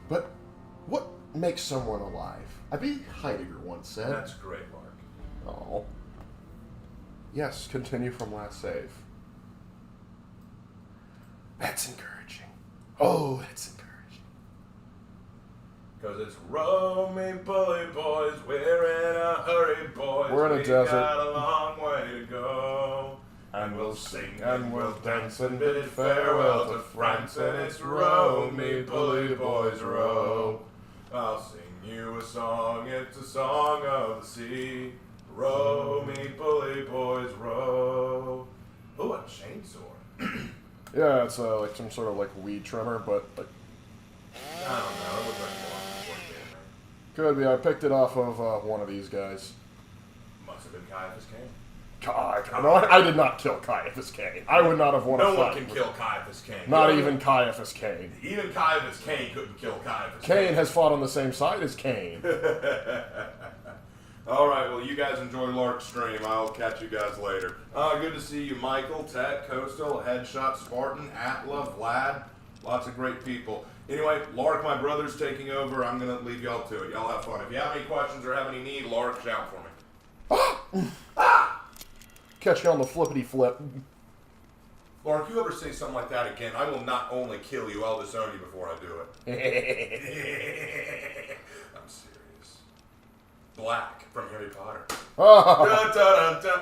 But what makes someone alive? I believe Heidegger once said. That's great, Lark. Oh. Yes, continue from last save. That's encouraging. Oh, that's encouraging. Because it's row me bully boys, we're in a hurry boys. We're in a desert. We got a long way to go. And we'll sing and we'll dance and bid farewell to France. And it's row me bully boys, row. I'll sing you a song, it's a song of the sea. Row me bully boys, row. Ooh, a chainsaw. Yeah, it's like some sort of like weed trimmer, but like, I don't know, it looks like more damage. could be. I picked it off of one of these guys. Must have been Caiaphas Cain. No, I did not kill Caiaphas Cain. I would not have won a fight. No one can kill Caiaphas Cain. Not even Caiaphas Cain. Even Caiaphas Cain couldn't kill Caiaphas Cain has fought on the same side as Cain. Alright, well, you guys enjoy Lark's stream. I'll catch you guys later. Good to see you, Michael, Ted, Coastal, Headshot, Spartan, Atla, Vlad. Lots of great people. Anyway, Lark, my brother's taking over. I'm going to leave y'all to it. Y'all have fun. If you have any questions or have any need, Lark, shout for me. Catch you on the flippity flip. Lark, you ever say something like that again, I will not only kill you, I'll disown you before I do it. I'm serious. Black from Harry Potter. Dun, dun, dun, dun.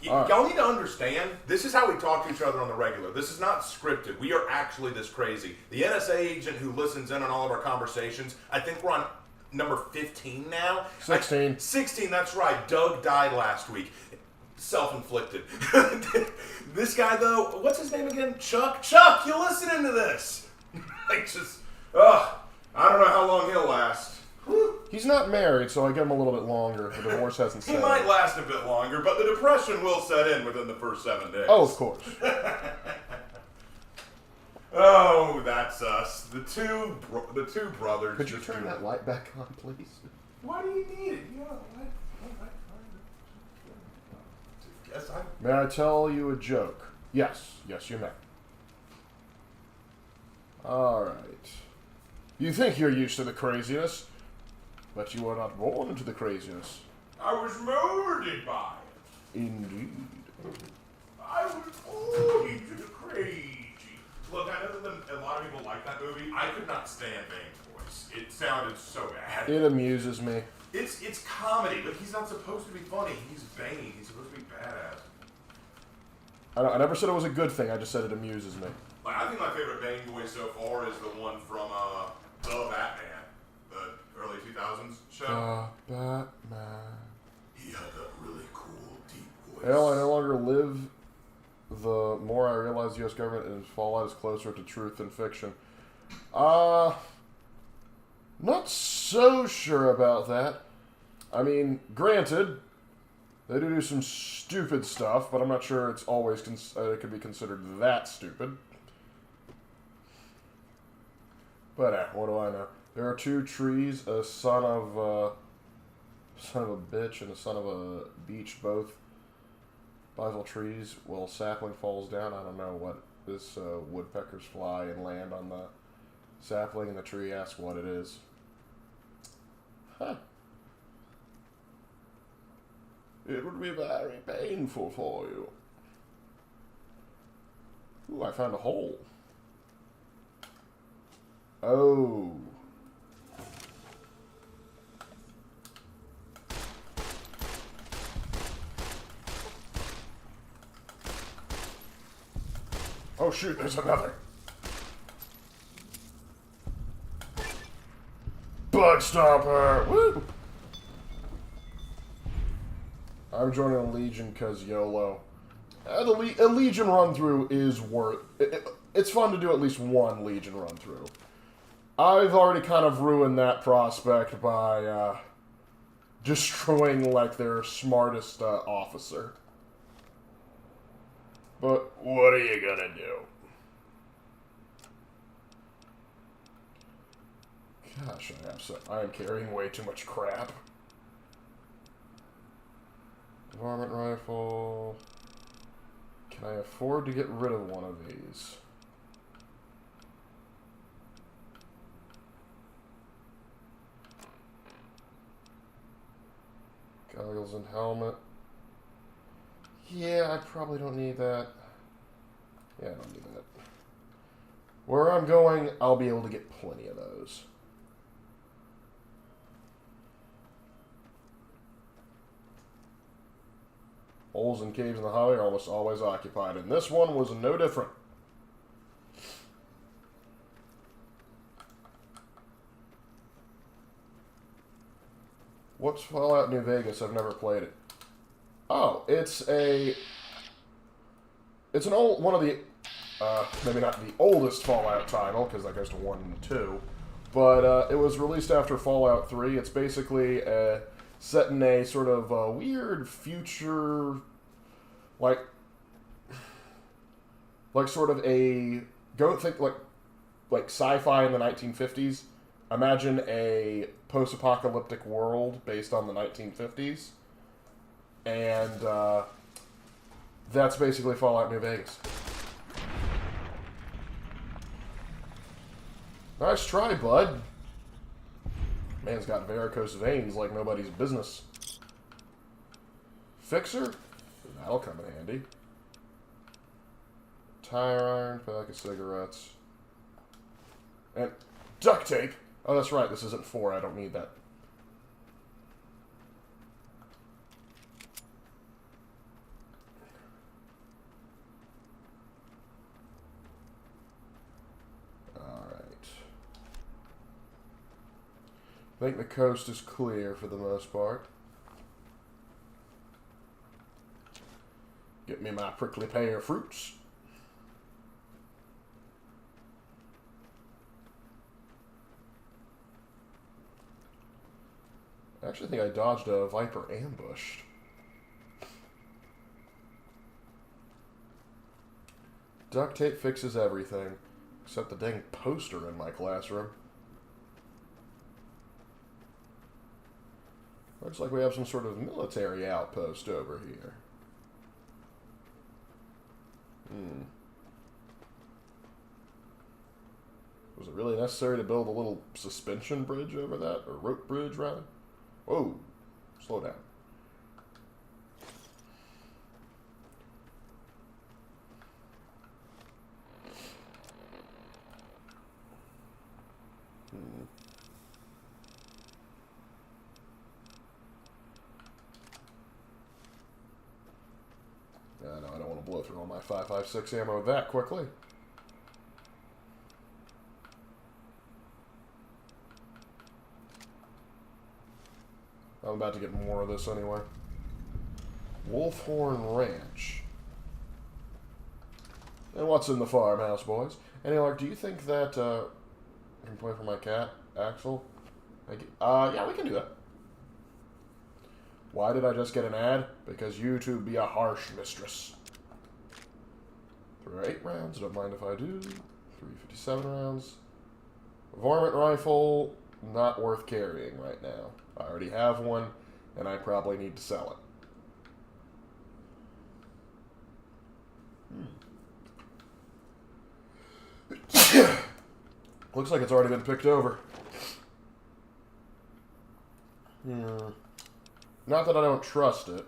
Y'all need to understand, this is how we talk to each other on the regular. This is not scripted. We are actually this crazy. The NSA agent who listens in on all of our conversations, I think we're on number 15 now. 16. 16, that's right. Doug died last week. Self-inflicted. This guy, though, what's his name again? Chuck? Chuck, you listening to this? I don't know how long he'll last. He's not married, so I give him a little bit longer. The divorce hasn't set He might last a bit longer, but the depression will set in within the first 7 days. Oh, of course. Oh, that's us. The two brothers. Could you turn that light back on, please? Why do you need it? May I tell you a joke? Yes. Yes, you may. Alright. You think you're used to the craziness, but you were not born into the craziness. I was molded by it. Indeed. I was born into the crazy. Look, I know that a lot of people like that movie. I could not stand Bane's voice. It sounded so bad. It amuses me. It's comedy, but he's not supposed to be funny. He's Bane. He's supposed to be badass. I never said it was a good thing. I just said it amuses me. Like, I think my favorite Bane voice so far is the one from The Batman, the early 2000s show. The Batman. He had a really cool, deep voice. Hell, I no longer live. The more I realize the U.S. government and Fallout is closer to truth than fiction. Not so sure about that. I mean, granted, they do some stupid stuff, but I'm not sure it's always it could be considered that stupid. But what do I know? There are two trees, a son of a bitch and a son of a beach, both bival trees. Well, sapling falls down. I don't know what this woodpeckers fly and land on the sapling, and the tree asks what it is. Huh. It would be very painful for you. Ooh, I found a hole. Oh. Oh shoot, there's another. Bug Stomper! Woo! I'm joining a Legion because YOLO. A Legion run-through is worth... It's fun to do at least one Legion run-through. I've already kind of ruined that prospect by destroying, like, their smartest officer. But what are you gonna do? Gosh, I am carrying way too much crap. Varmint rifle. Can I afford to get rid of one of these? Shields and helmet. Yeah, I probably don't need that. Yeah, I don't need that. Where I'm going, I'll be able to get plenty of those. Holes and caves in the highway are almost always occupied, and this one was no different. What's Fallout New Vegas? I've never played it. Oh, it's an old one of the maybe not the oldest Fallout title because that goes to 1 and 2, but it was released after Fallout 3. It's basically set in a sort of weird future, like sort of a like sci-fi in the 1950s. Imagine a post-apocalyptic world based on the 1950s, and that's basically Fallout New Vegas. Nice try, bud. Man's got varicose veins like nobody's business. Fixer? That'll come in handy. Tire iron, pack of cigarettes. And duct tape! Oh, that's right, this isn't 4, I don't need that. I think the coast is clear for the most part. Get me my prickly pear fruits. I actually think I dodged a Viper ambush. Duct tape fixes everything, except the dang poster in my classroom. Looks like we have some sort of military outpost over here. Was it really necessary to build a little suspension bridge over that? Or rope bridge, rather? Whoa. Slow down. No, I don't want to blow through all my 5.56 ammo that quickly. I'm about to get more of this anyway. Wolfhorn Ranch. And what's in the farmhouse, boys? And Lark, do you think that I can play for my cat, Axel? Yeah, we can do that. Why did I just get an ad? Because YouTube be a harsh mistress. 308 rounds, don't mind if I do. 357 rounds. Varmint rifle, not worth carrying right now. I already have one, and I probably need to sell it. Looks like it's already been picked over. Not that I don't trust it,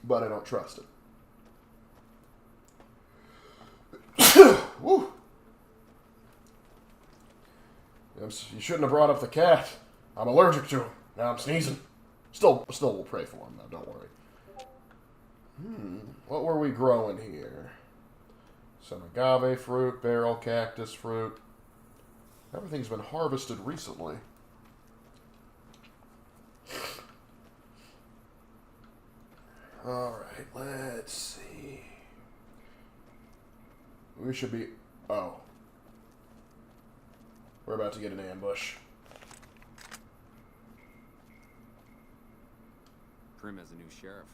but I don't trust it. Woo! You shouldn't have brought up the cat. I'm allergic to him. Now I'm sneezing. Still we'll pray for him, though. Don't worry. What were we growing here? Some agave fruit, barrel cactus fruit. Everything's been harvested recently. Alright, let's see. We should be... Oh. We're about to get an ambush. Prim as a new sheriff.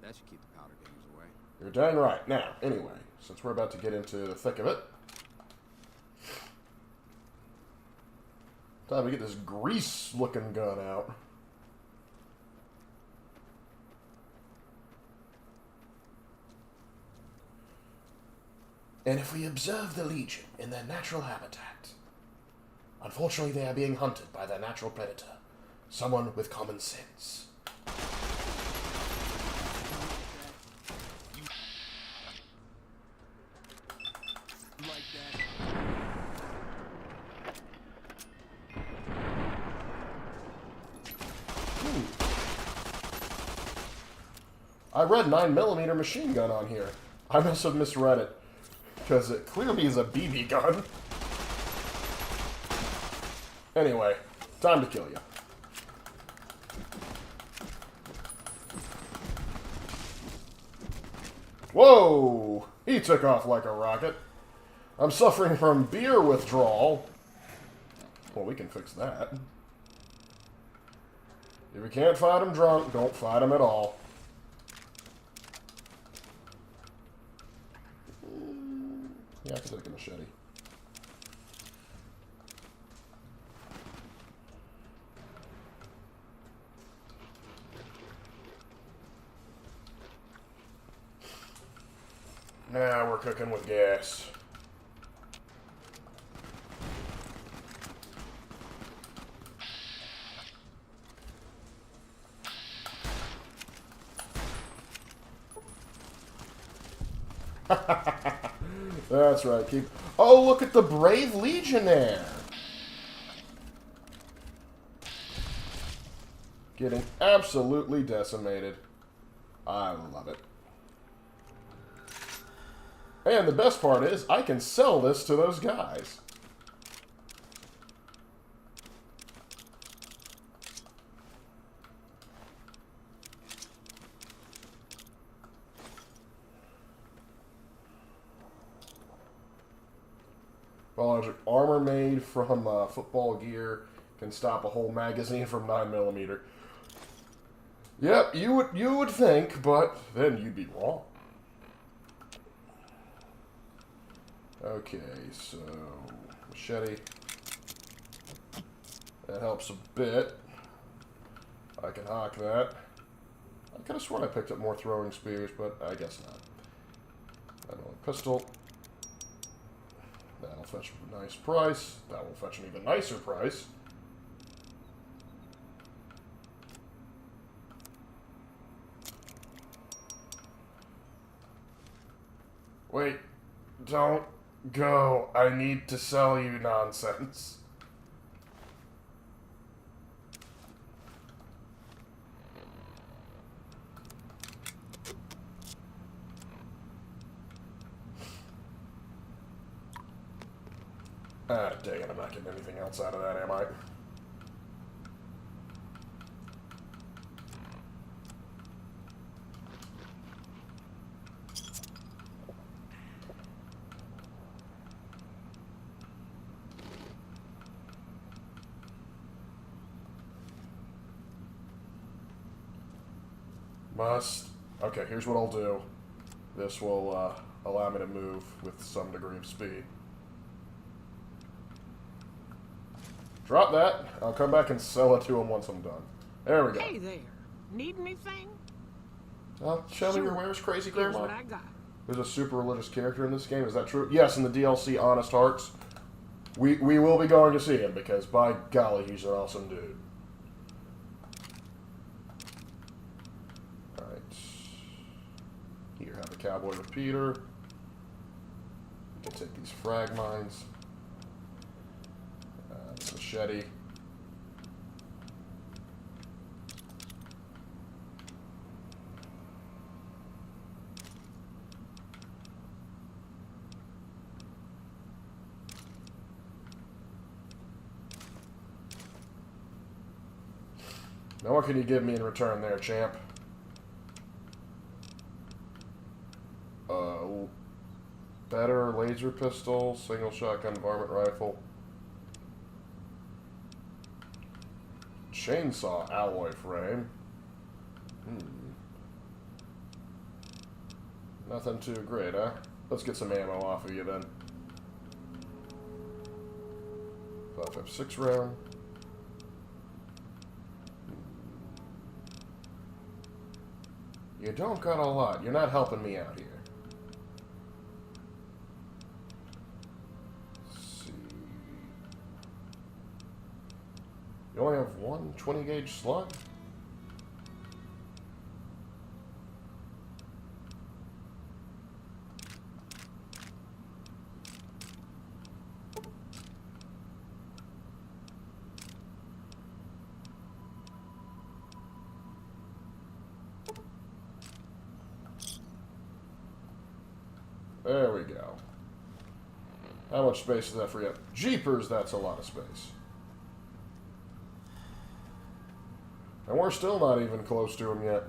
That should keep the powder gangers away. You're dang right. Now, anyway, since we're about to get into the thick of it, time to get this grease-looking gun out. And if we observe the Legion in their natural habitat, unfortunately they are being hunted by their natural predator, Someone with common sense. I read 9mm machine gun on here. I must have misread it. Because it clearly is a BB gun. Anyway, time to kill you. Whoa! He took off like a rocket. I'm suffering from beer withdrawal. Well, we can fix that. If you can't fight him drunk, don't fight him at all. Yeah, I can take a machete. Now we're cooking with gas. That's right. Keep. Oh, look at the brave legionnaire. Getting absolutely decimated. I love it. And the best part is, I can sell this to those guys. Biologic armor made from football gear can stop a whole magazine from 9mm. Yep, you would think, but then you'd be wrong. Okay, so machete. That helps a bit. I can hawk that. I could have sworn I picked up more throwing spears, but I guess not. Another pistol. That'll fetch a nice price. That will fetch an even nicer price. Wait, don't go. I need to sell you nonsense. Ah, dang it, I'm not getting anything else out of that, am I? Must. Okay, here's what I'll do. This will allow me to move with some degree of speed. Drop that. I'll come back and sell it to him once I'm done. There we go. Hey there. Need anything? Show me your wares, crazy Here's grandma. what I got. There's a super religious character in this game. Is that true? Yes, in the DLC Honest Hearts. We will be going to see him because, by golly, he's an awesome dude. Alright. Here, have a cowboy repeater. You can take these frag mines. Machete. Now what can you give me in return there, champ? Better laser pistol, single shotgun varmint rifle. Chainsaw alloy frame. Nothing too great, huh? Let's get some ammo off of you then. 5.56 round. You don't got a lot. You're not helping me out here. Let's see. You only have one 20-gauge slug? There we go. How much space does that free up? Jeepers, that's a lot of space. And we're still not even close to him yet.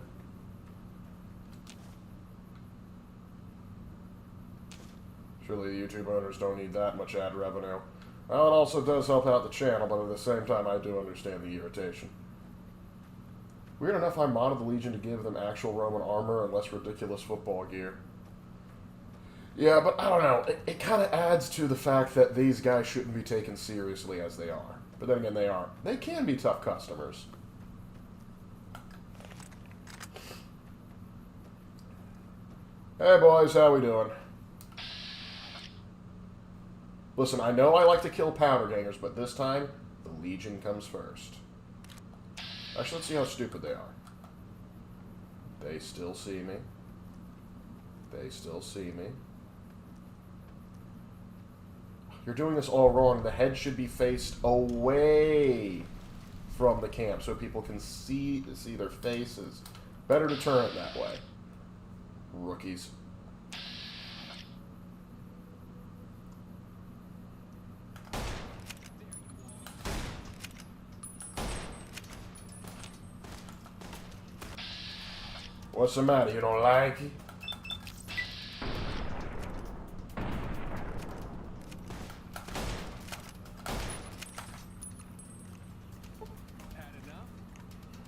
Surely the YouTube owners don't need that much ad revenue. Well, it also does help out the channel, but at the same time, I do understand the irritation. Weird enough, I modded the Legion to give them actual Roman armor and less ridiculous football gear. Yeah, but I don't know. It kind of adds to the fact that these guys shouldn't be taken seriously as they are. But then again, they are. They can be tough customers. Hey boys, how we doing? Listen, I know I like to kill powder gangers, but this time, the Legion comes first. Actually, let's see how stupid they are. They still see me. They still see me. You're doing this all wrong. The head should be faced away from the camp so people can see their faces. Better to turn it that way. Rookies. What's the matter? You don't like it?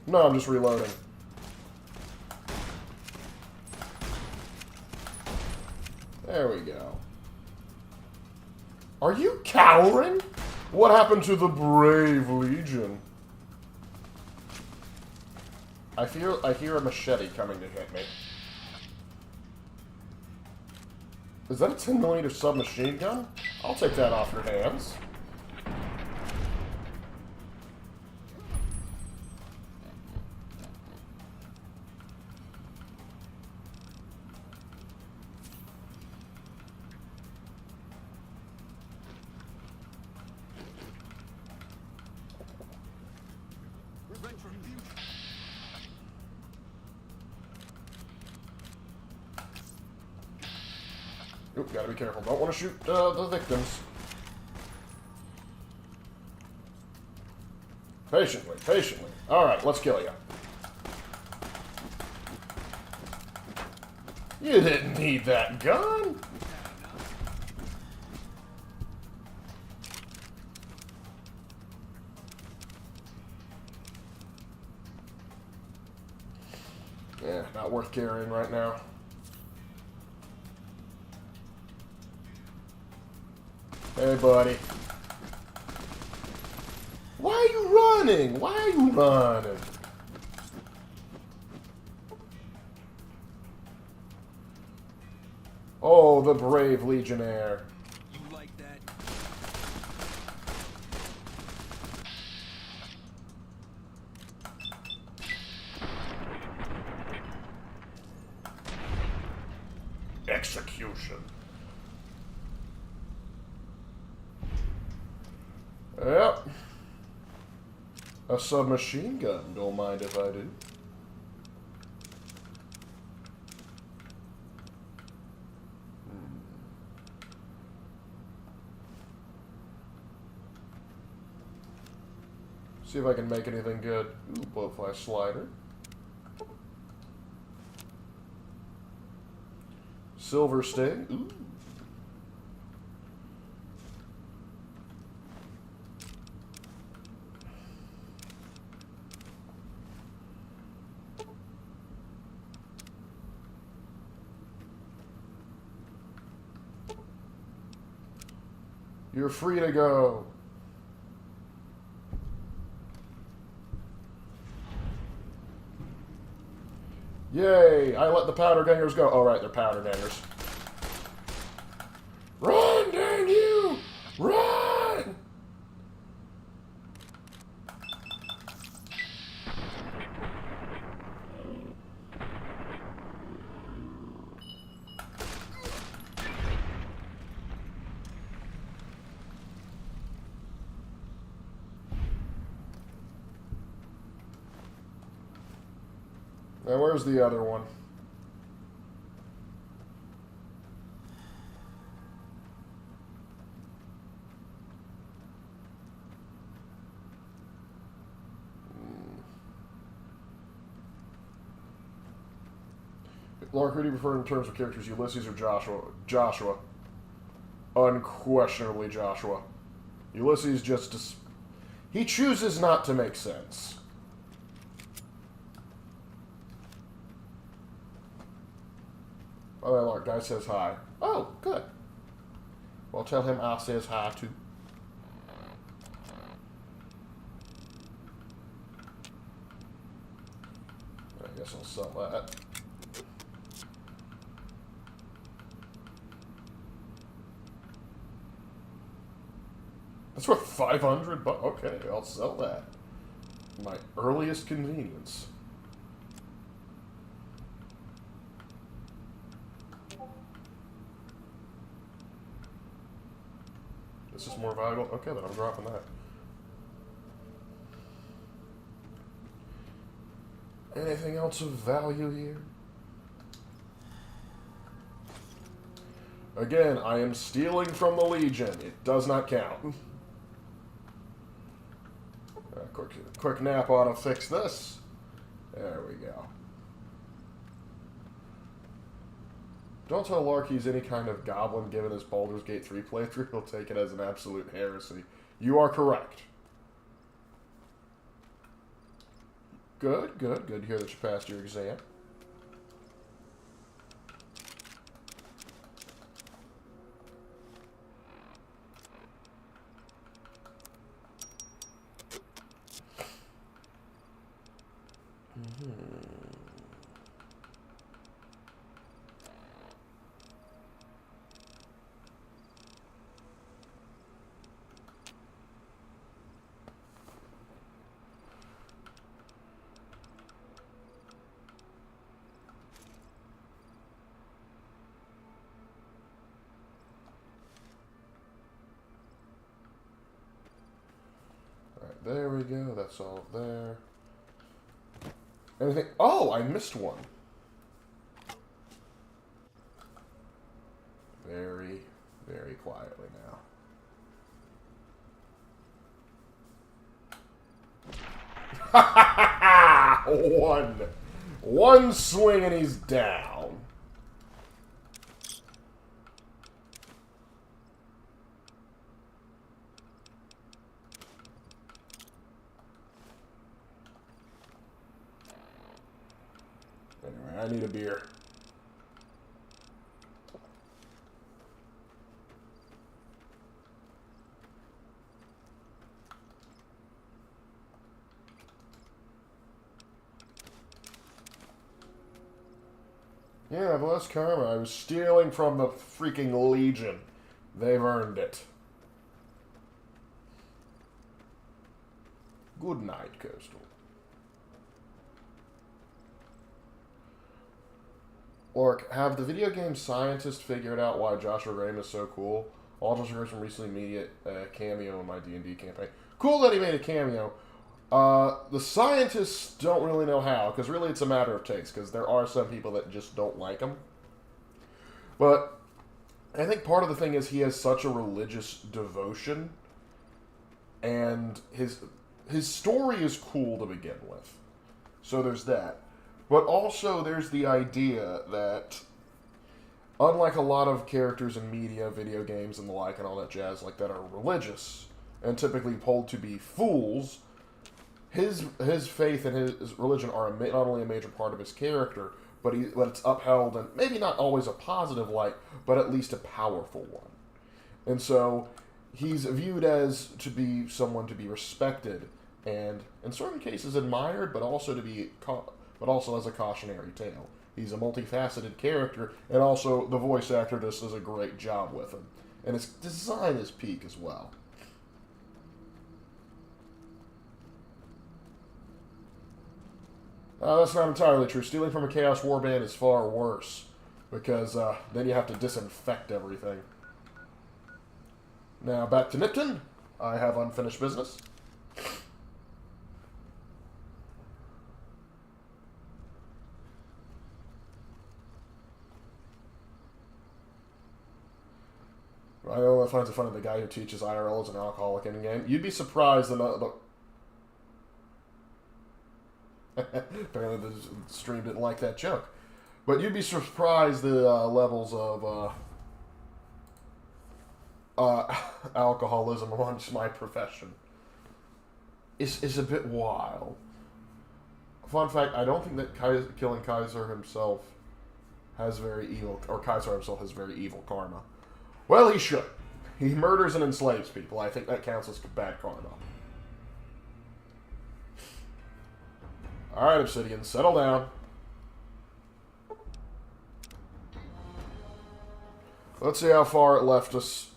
No, I'm just reloading. There we go. Are you cowering? What happened to the brave Legion? I hear a machete coming to hit me. Is that a 10mm submachine gun? I'll take that off your hands. Oop, gotta be careful. Don't want to shoot the victims. Patiently, patiently. Alright, let's kill you. You didn't need that gun! Yeah, not worth carrying right now. Hey, buddy. Why are you running? Why are you running? Oh, the brave Legionnaire. You like that? Execution. Yep. A submachine gun. Don't mind if I do. See if I can make anything good. Ooh, blowfly slider. Silver sting. Ooh. You're free to go. Yay! I let the powder gangers go. Oh, right, they're powder gangers. Run, dang you! Run! And where's the other one? Lark, who do you prefer in terms of characters, Ulysses or Joshua? Joshua. Unquestionably Joshua. Ulysses just... he chooses not to make sense. Oh, that Lark guy says hi. Oh, good. Well, tell him I says hi, too. I guess I'll sell that. That's worth 500 bucks. Okay, I'll sell that. My earliest convenience. This is more valuable. Okay, then I'm dropping that. Anything else of value here? Again, I am stealing from the Legion. It does not count. Quick nap ought to fix this. There we go. Don't tell Lark he's any kind of goblin given his Baldur's Gate 3 playthrough. He'll take it as an absolute heresy. You are correct. Good, good, good to hear that you passed your exam. There we go. That's all there. Anything? Oh, I missed one. Very, very quietly now. One swing and he's down. Anyway, I need a beer. Yeah, bless karma. I was stealing from the freaking Legion. They've earned it. Good night, Coastal. Lark, have the video game scientists figured out why Joshua Graham is so cool? All Joshua Graham from recently made a cameo in my D&D campaign. Cool that he made a cameo. The scientists don't really know how, because really it's a matter of taste, because there are some people that just don't like him. But I think part of the thing is he has such a religious devotion, and his story is cool to begin with. So there's that. But also there's the idea that, unlike a lot of characters in media, video games, and the like, and all that jazz, like that are religious, and typically hold to be fools, his faith and his religion are not only a major part of his character, but it's upheld in maybe not always a positive light, but at least a powerful one. And so he's viewed as to be someone to be respected and in certain cases admired, but also as a cautionary tale. He's a multifaceted character, and also the voice actor just does a great job with him. And his design is peak as well. That's not entirely true. Stealing from a Chaos Warband is far worse, because then you have to disinfect everything. Now, back to Nipton. I have unfinished business. I know that finds it funny. The guy who teaches IRL is an alcoholic in the game. You'd be surprised the apparently the stream didn't like that joke, but you'd be surprised the levels of alcoholism amongst my profession is a bit wild. Fun fact: I don't think that killing Kaiser himself has very evil, or Kaiser himself has very evil karma. Well, he should. He murders and enslaves people. I think that counts as bad karma. Alright, Obsidian, settle down. Let's see how far it left us.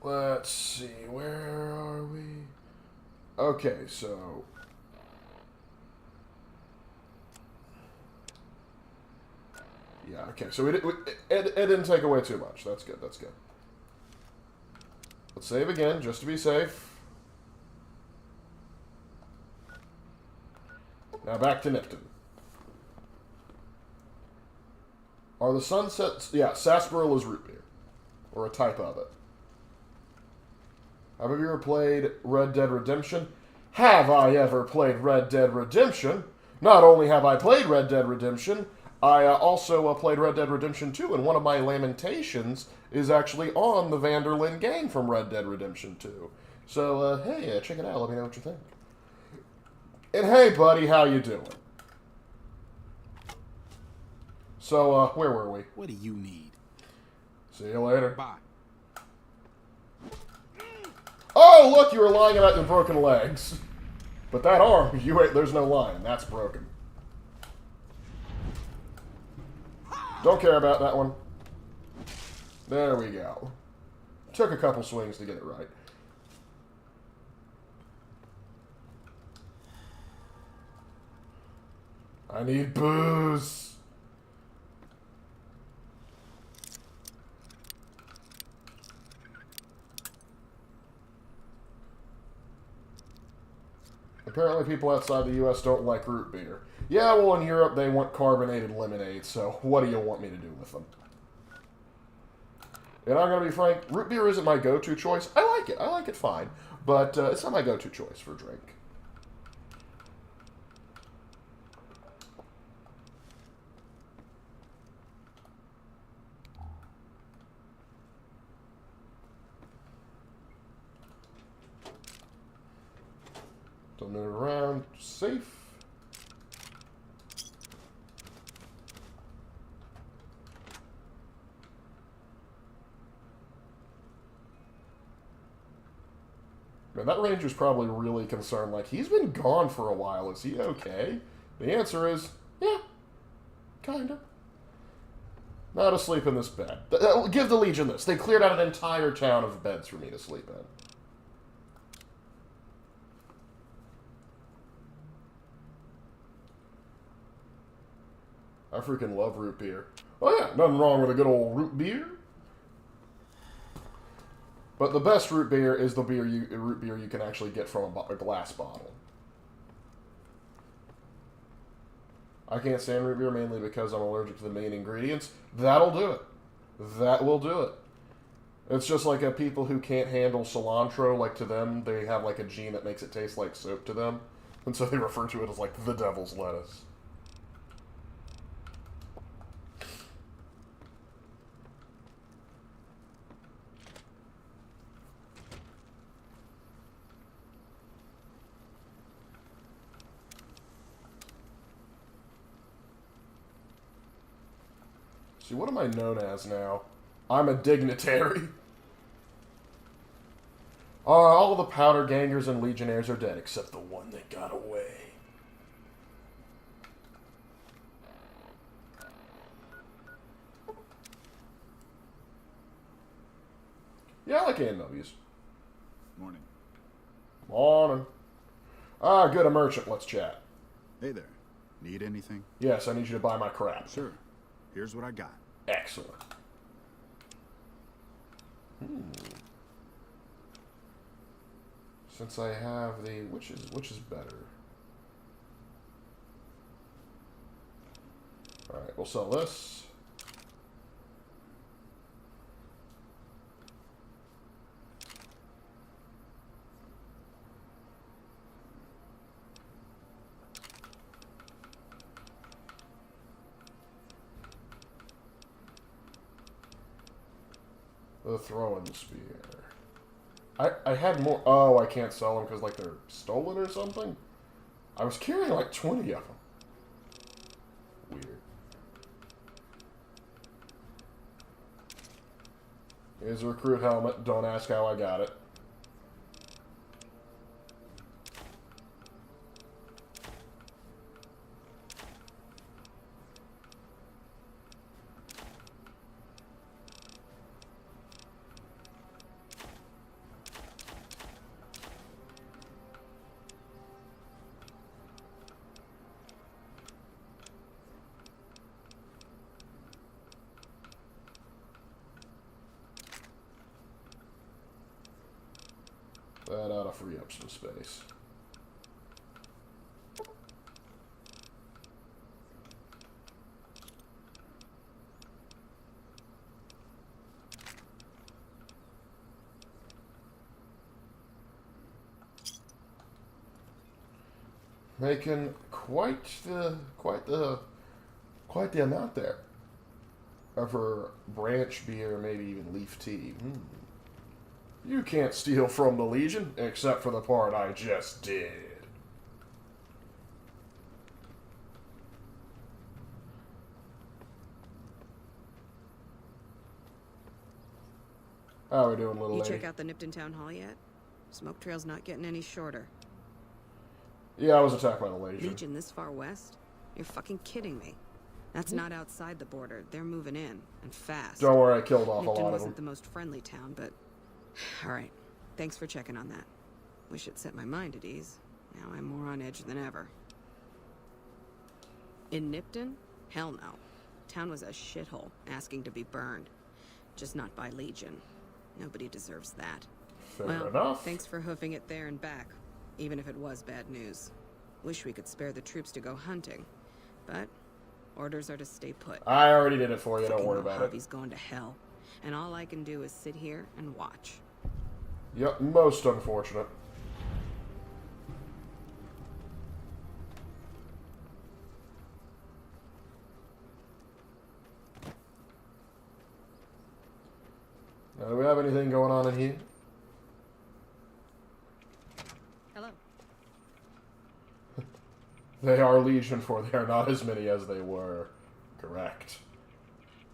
Let's see, where are we? Okay, so... Yeah, okay, so it didn't take away too much. That's good, that's good. Let's save again, just to be safe. Now back to Nipton. Are the sunsets... Yeah, sarsaparilla is root beer. Or a type of it. Have you ever played Red Dead Redemption? Have I ever played Red Dead Redemption? Not only have I played Red Dead Redemption, I also played Red Dead Redemption 2, and one of my lamentations is actually on the Vanderlyn gang from Red Dead Redemption 2. So, hey, check it out. Let me know what you think. And hey, buddy, how you doing? So, where were we? What do you need? See you later. Bye. Oh, look, you were lying about your broken legs. But that arm, there's no line. That's broken. Don't care about that one. There we go. Took a couple swings to get it right. I need booze. Apparently people outside the U.S. don't like root beer. Yeah, well, in Europe they want carbonated lemonade, so what do you want me to do with them? And I'm going to be frank, root beer isn't my go-to choice. I like it fine, but it's not my go-to choice for a drink. So move around, safe. Man, that ranger's probably really concerned. Like, he's been gone for a while. Is he okay? The answer is, yeah, kinda. Not asleep in this bed. Give the Legion this. They cleared out an entire town of beds for me to sleep in. I freaking love root beer. Oh yeah, nothing wrong with a good old root beer. But the best root beer is the root beer you can actually get from a glass bottle. I can't stand root beer mainly because I'm allergic to the main ingredients. That'll do it. That will do it. It's just like people who can't handle cilantro, like to them, they have like a gene that makes it taste like soap to them. And so they refer to it as like the devil's lettuce. See, what am I known as now? I'm a dignitary. All the powder gangers and legionnaires are dead, except the one that got away. Yeah, I like A&Ws. Morning. Morning. Ah, good, a merchant. Let's chat. Hey there. Need anything? Yes, I need you to buy my crap. Sure. Here's what I got. Excellent. Since I have the... Which is better? Alright, we'll sell this. The throwing spear. I had more. Oh, I can't sell them because like they're stolen or something. I was carrying like 20 of them. Weird. Here's a recruit helmet. Don't ask how I got it. That ought to free up some space. Making quite the amount there. For branch beer, maybe even leaf tea. You can't steal from the Legion, except for the part I just did. How are we doing, little lady? You check out the Nipton Town Hall yet? Smoke trail's not getting any shorter. Yeah, I was attacked by the Legion. Legion this far west? You're fucking kidding me. That's not outside the border. They're moving in, and fast. Don't worry, I killed off a Nipton lot of them. wasn't the most friendly town, but... Alright, thanks for checking on that. Wish it set my mind at ease. Now I'm more on edge than ever. In Nipton? Hell no. Town was a shithole, asking to be burned. Just not by Legion. Nobody deserves that. Fair enough. Thanks for hoofing it there and back, even if it was bad news. Wish we could spare the troops to go hunting, but orders are to stay put. I already did it for you, don't Fucking worry about it. Hobby's going to hell, and all I can do is sit here and watch. Yep, most unfortunate. Now, do we have anything going on in here? Hello. They are Legion, for they are not as many as they were. Correct.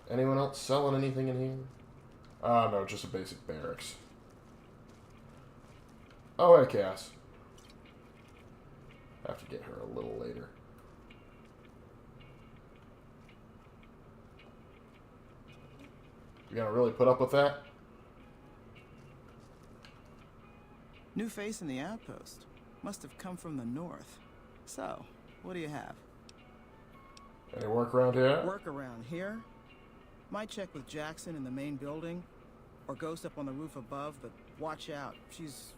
Anyone else selling anything in here? No, just a basic barracks. Oh, hey, Cass. Have to get her a little later. You gonna really put up with that? New face in the outpost. Must have come from the north. So, what do you have? Any work around here? Work around here? Might check with Jackson in the main building, or Ghost up on the roof above, but watch out. She's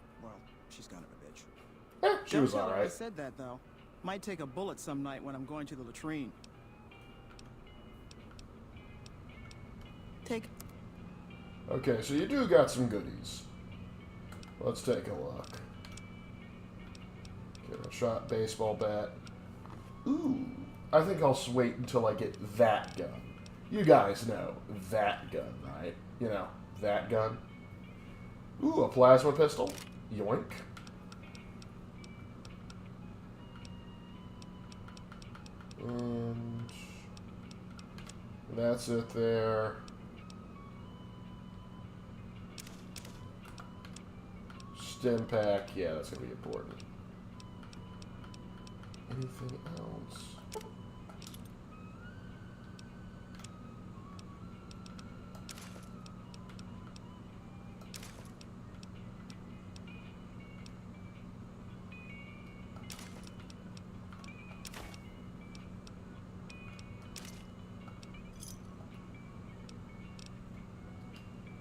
kind of a bitch. She was Don't tell her I alright. said that, though. Might take a bullet some night when I'm going to the latrine. Take... Okay, so you do got some goodies. Let's take a look. Get a shot baseball bat. Ooh, I think I'll wait until I get that gun. You guys know that gun, right? You know, that gun. Ooh, a plasma pistol. Yoink. And that's it there. Stim pack, yeah, that's gonna be important. Anything else?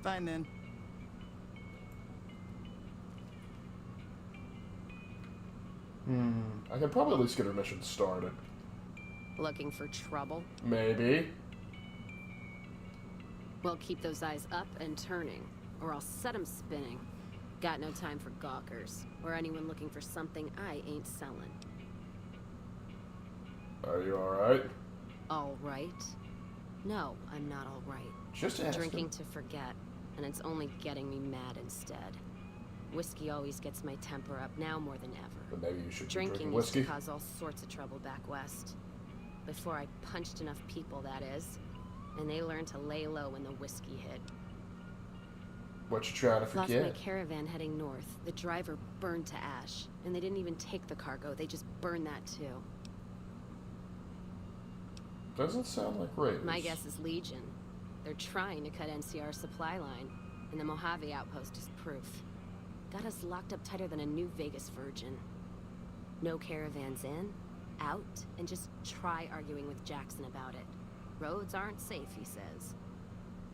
Fine then. I can probably at least get her mission started. Looking for trouble? Maybe. Well, keep those eyes up and turning, or I'll set 'em spinning. Got no time for gawkers, or anyone looking for something I ain't selling. Are you alright? All right? No, I'm not all right. Just asking. Drinking to forget. and it's only getting me mad instead. Whiskey always gets my temper up, now more than ever. But maybe you should be Drinking drinking used to whiskey. cause all sorts of trouble back west. Before I punched enough people, that is. And they learned to lay low when the whiskey hit. What you trying to Lost forget? my caravan heading north. The driver burned to ash. And they didn't even take the cargo, they just burned that too. Doesn't sound like Raiders. My guess is Legion. They're trying to cut NCR's supply line, and the Mojave outpost is proof. Got us locked up tighter than a New Vegas virgin. No caravans in, out, and just try arguing with Jackson about it. Roads aren't safe, he says.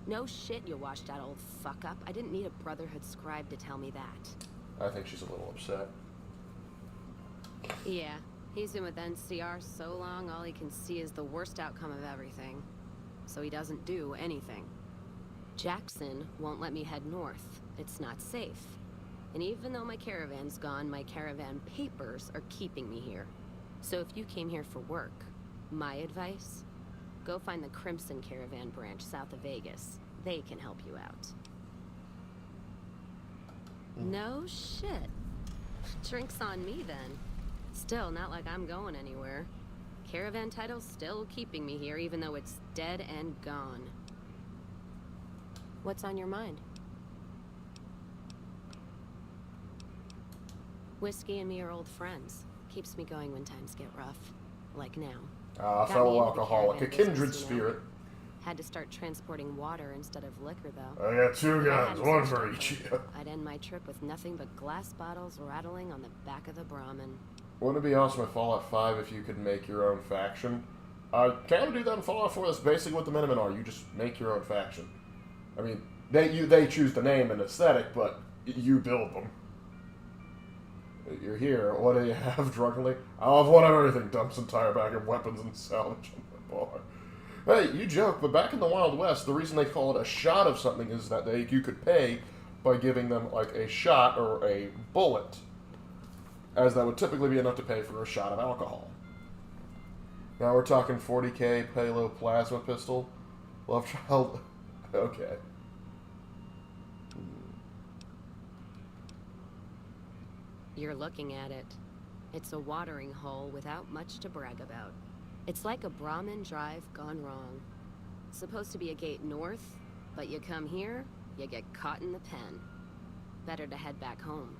No shit, you washed out old fuck up. I didn't need a Brotherhood scribe to tell me that. I think she's a little upset. Yeah, he's been with NCR so long, all he can see is the worst outcome of everything. So he doesn't do anything. Jackson won't let me head north. It's not safe. And even though my caravan's gone, my caravan papers are keeping me here. So if you came here for work, my advice, go find the Crimson Caravan branch south of Vegas. They can help you out. No shit. Drinks on me then. Still, not like I'm going anywhere. Caravan title's still keeping me here, even though it's dead and gone. What's on your mind? Whiskey and me are old friends. Keeps me going when times get rough. Like now. Ah, Got me fellow into the alcoholic, a caravan kindred business, you know. spirit. Had to start transporting water instead of liquor, though. I got two If I guns, hadn't one switched for over, each. I'd end my trip with nothing but glass bottles rattling on the back of the Brahmin. Wouldn't it be awesome in Fallout 5 if you could make your own faction? Kind of do that in Fallout 4. That's basically what the Minutemen are. You just make your own faction. I mean, they choose the name and aesthetic, but you build them. You're here. What do you have drunkenly? I'll have one of everything. Dumps entire bag of weapons and salvage in the bar. Hey, you joke, but back in the Wild West, the reason they call it a shot of something is that you could pay by giving them like a shot or a bullet, as that would typically be enough to pay for a shot of alcohol. Now we're talking 40k Palo plasma pistol. Love child. Okay. You're looking at it. It's a watering hole without much to brag about. It's like a Brahmin drive gone wrong. Supposed to be a gate north, but you come here, you get caught in the pen. Better to head back home.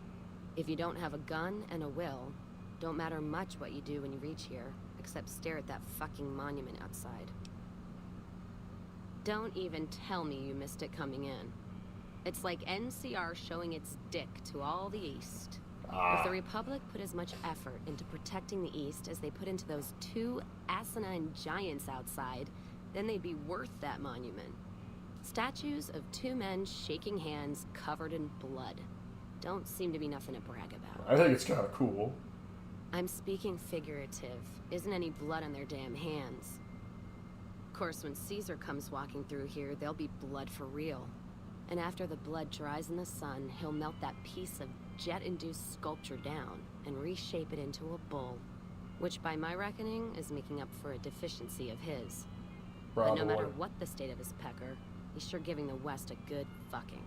If you don't have a gun and a will, don't matter much what you do when you reach here, except stare at that fucking monument outside. Don't even tell me you missed it coming in. It's like NCR showing its dick to all the East. If the Republic put as much effort into protecting the East as they put into those two asinine giants outside, then they'd be worth that monument. Statues of two men shaking hands covered in blood. Don't seem to be nothing to brag about. I think it's kind of cool. I'm speaking figurative. Isn't any blood on their damn hands. Of course, when Caesar comes walking through here, there'll be blood for real. And after the blood dries in the sun, he'll melt that piece of jet-induced sculpture down and reshape it into a bull, which by my reckoning is making up for a deficiency of his. But no matter what the state of his pecker, he's sure giving the West a good fucking.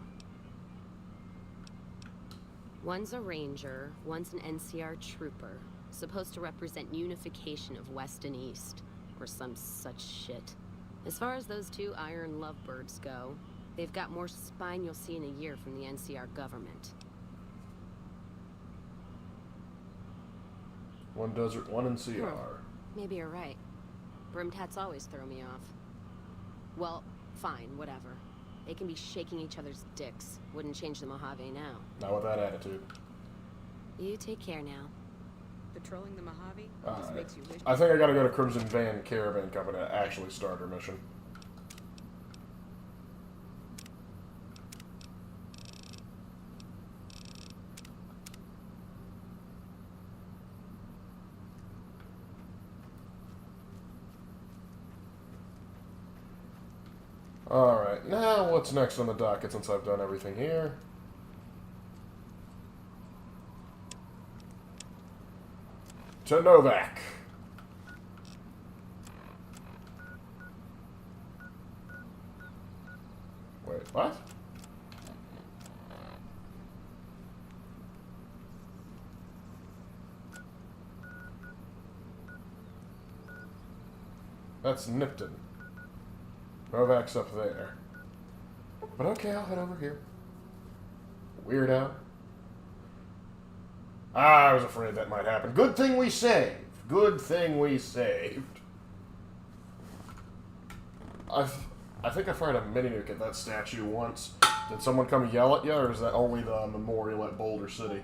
One's a ranger, one's an NCR trooper, supposed to represent unification of West and East, or some such shit. As far as those two iron lovebirds go, they've got more spine you'll see in a year from the NCR government. One desert, one in CR. Maybe you're right. Brimmed hats always throw me off. Well, fine, whatever. They can be shaking each other's dicks. Wouldn't change the Mojave now. Not with that attitude. You take care now. Patrolling the Mojave All just right. makes you wish. I think I gotta go to Crimson Van Caravan Company to actually start her mission. Alright, now what's next on the docket since I've done everything here? To Novak. Wait, what? That's Nipton. Novak's up there. But okay, I'll head over here. Weirdo. I was afraid that might happen. Good thing we saved. Good thing we saved. I think I fired a mini nuke at that statue once. Did someone come yell at you, or is that only the memorial at Boulder City?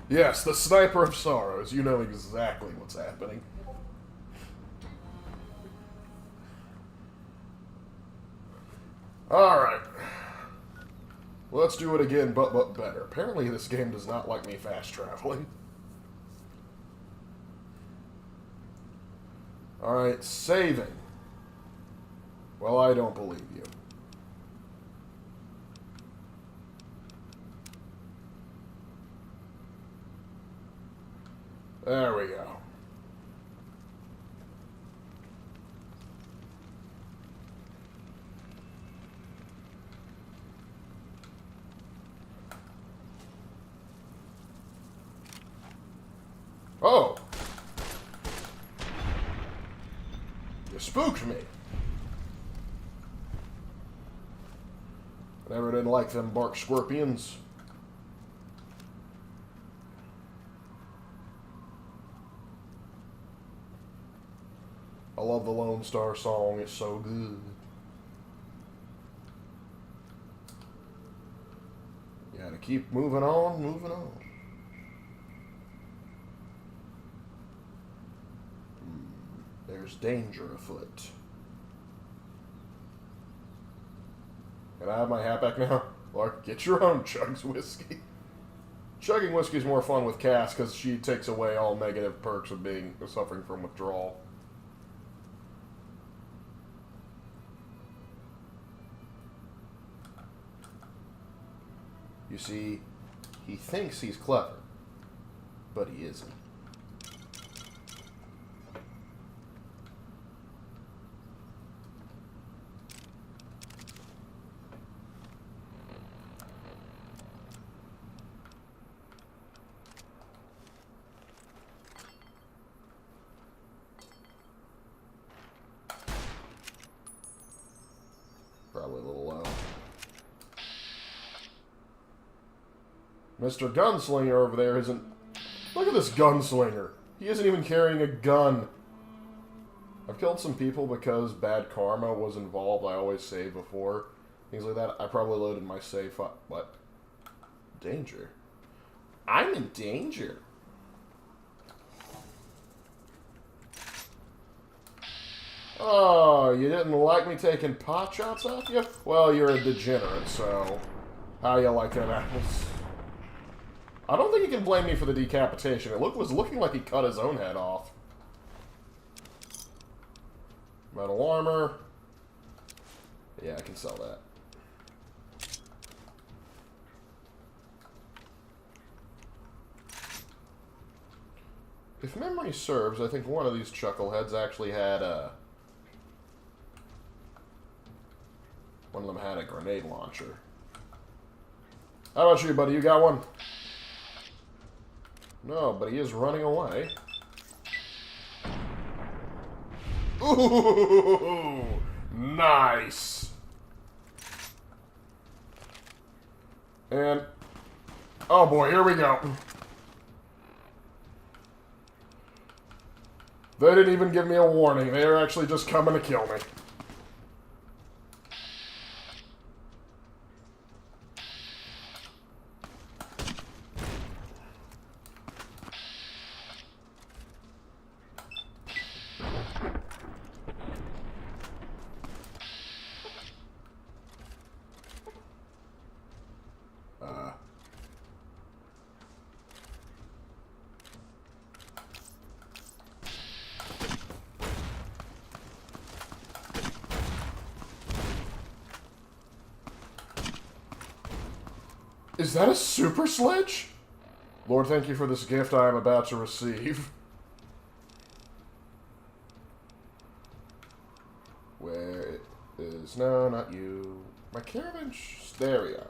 Yes, the Sniper of Sorrows. You know exactly what's happening. Alright. Let's do it again, but better. Apparently this game does not like me fast traveling. Alright, saving. Well, I don't believe you. There we go. Oh! You spooked me. I never did like them bark scorpions. I love the Lone Star song, it's so good. You gotta keep moving on, moving on. There's danger afoot. Can I have my hat back now? Lark, get your own chugs whiskey. Chugging whiskey is more fun with Cass because she takes away all negative perks of suffering from withdrawal. You see, he thinks he's clever, but he isn't. Probably a little low. Mr. Gunslinger over there isn't... Look at this gunslinger. He isn't even carrying a gun. I've killed some people because bad karma was involved. I always save before. Things like that. I probably loaded my safe up. What? Danger? I'm in danger. Oh, you didn't like me taking pot shots off you? Well, you're a degenerate, so... How you like them apples? I don't think you can blame me for the decapitation. It was looking like he cut his own head off. Metal armor. Yeah, I can sell that. If memory serves, I think one of these chuckleheads actually had a... One of them had a grenade launcher. How about you, buddy? You got one? No, but he is running away. Ooh! Nice! And... Oh boy, here we go. They didn't even give me a warning. They are actually just coming to kill me. Is that a super sledge? Lord, thank you for this gift I am about to receive. Where is... No, not you. My caravan... There we are.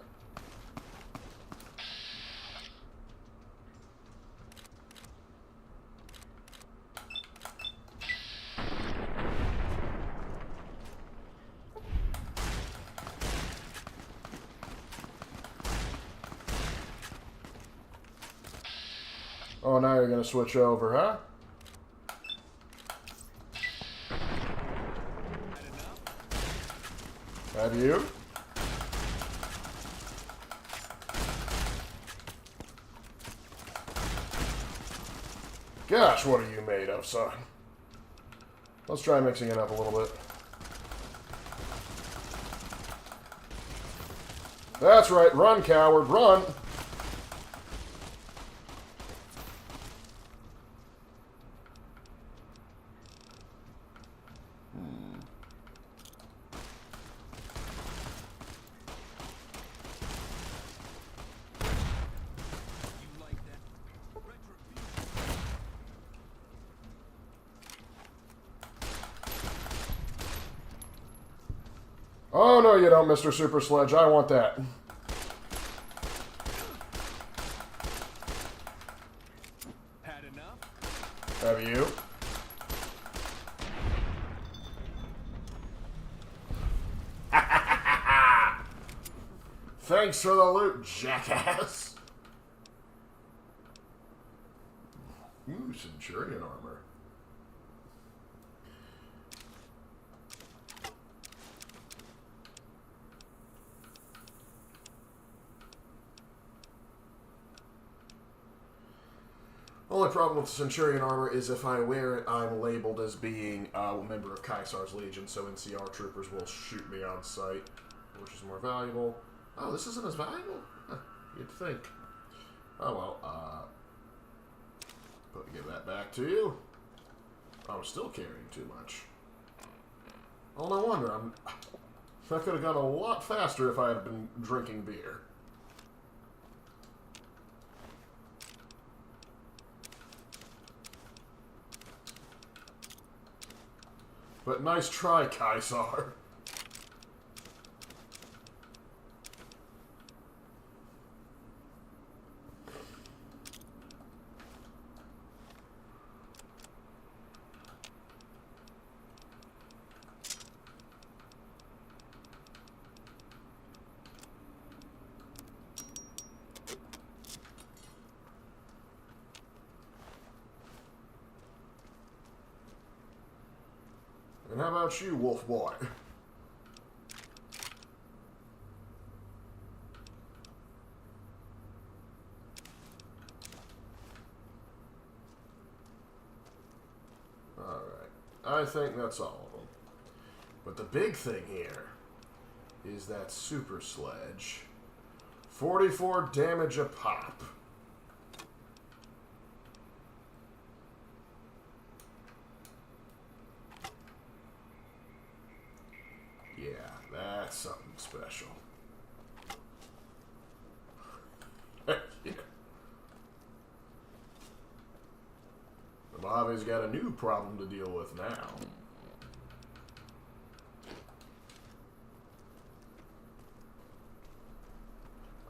Oh, now you're going to switch over, huh? Have you? Gosh, what are you made of, son? Let's try mixing it up a little bit. That's right, run, coward, run! Oh, no, you don't, Mr. Super Sledge. I want that. Had enough? Have you? Thanks for the loot, jackass. Ooh, Centurion armor. Only problem with Centurion armor is if I wear it, I'm labeled as being a member of Caesar's Legion, so NCR troopers will shoot me on sight, which is more valuable. Oh, this isn't as valuable? Huh, you'd think. Oh, well, give that back to you. I'm still carrying too much. Oh, no wonder. I could have gone a lot faster if I had been drinking beer. But nice try, Caesar. And how about you, Wolf Boy? Alright. I think that's all of them. But the big thing here is that Super Sledge. 44 damage a pop. Yeah, that's something special. Yeah. The Mojave's got a new problem to deal with now.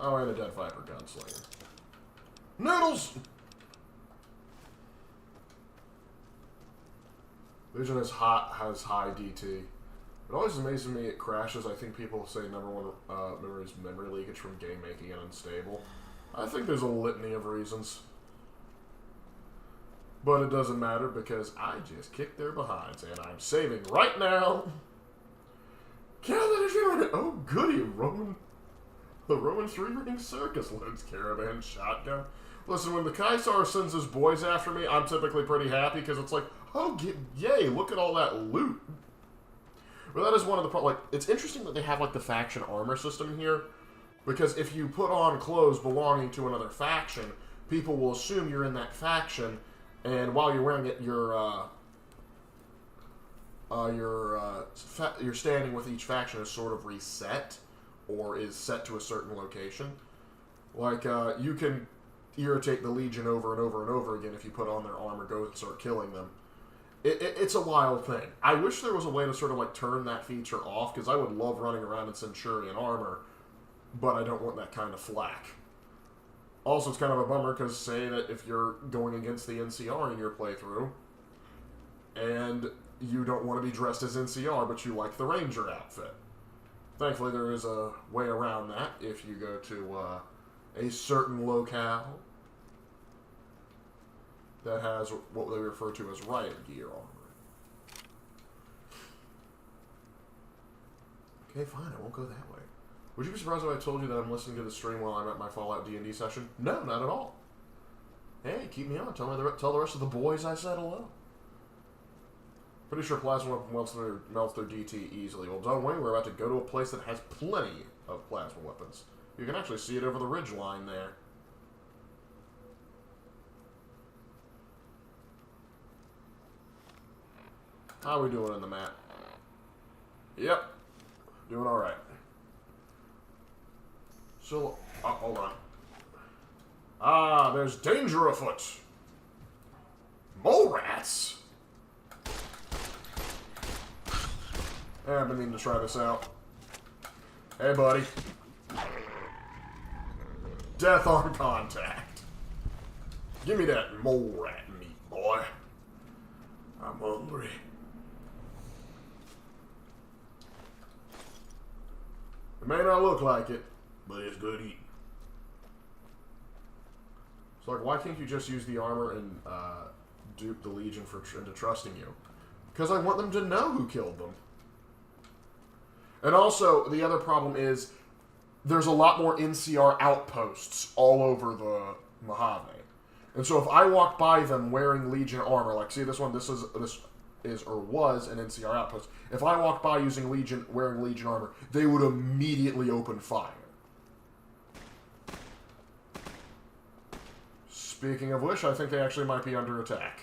Oh, and a Dead Viper Gunslinger. Noodles! Vision is hot, has high DT. It always amazes me it crashes. I think people say number one memory is memory leakage from game making and unstable. I think there's a litany of reasons. But it doesn't matter because I just kicked their behinds and I'm saving right now. Oh goody, the Roman three-ring circus loads caravan shotgun. Listen, when the Caesar sends his boys after me, I'm typically pretty happy because it's like, oh, yay, look at all that loot. Well, that is one of the problems. Like, it's interesting that they have, like, the faction armor system here. Because if you put on clothes belonging to another faction, people will assume you're in that faction. And while you're wearing it, your standing with each faction is sort of reset. Or is set to a certain location. Like, you can irritate the Legion over and over and over again if you put on their armor, go and start killing them. It's a wild thing. I wish there was a way to sort of like turn that feature off, because I would love running around in Centurion armor, but I don't want that kind of flack. Also, it's kind of a bummer, because say that if you're going against the NCR in your playthrough, and you don't want to be dressed as NCR, but you like the Ranger outfit. Thankfully, there is a way around that if you go to a certain locale that has what they refer to as riot gear armor. Okay, fine, I won't go that way. Would you be surprised if I told you that I'm listening to the stream while I'm at my Fallout D&D session? No, not at all. Hey, keep me on. Tell the rest of the boys I said hello. Pretty sure plasma weapon melts their DT easily. Well, don't worry, we're about to go to a place that has plenty of plasma weapons. You can actually see it over the ridge line there. How are we doing in the map? Yep. Doing alright. So, hold on. Ah, there's danger afoot. Mole rats. I've been meaning to try this out. Hey, buddy. Death on contact. Give me that mole rat meat, boy. I'm hungry. It may not look like it, but it's good eating. So, like, why can't you just use the armor and dupe the Legion into trusting you? Because I want them to know who killed them. And also, the other problem is there's a lot more NCR outposts all over the Mojave. And so if I walk by them wearing Legion armor, like, see this one, this is or was an NCR outpost. If I walk by wearing Legion armor, they would immediately open fire. Speaking of which, I think they actually might be under attack.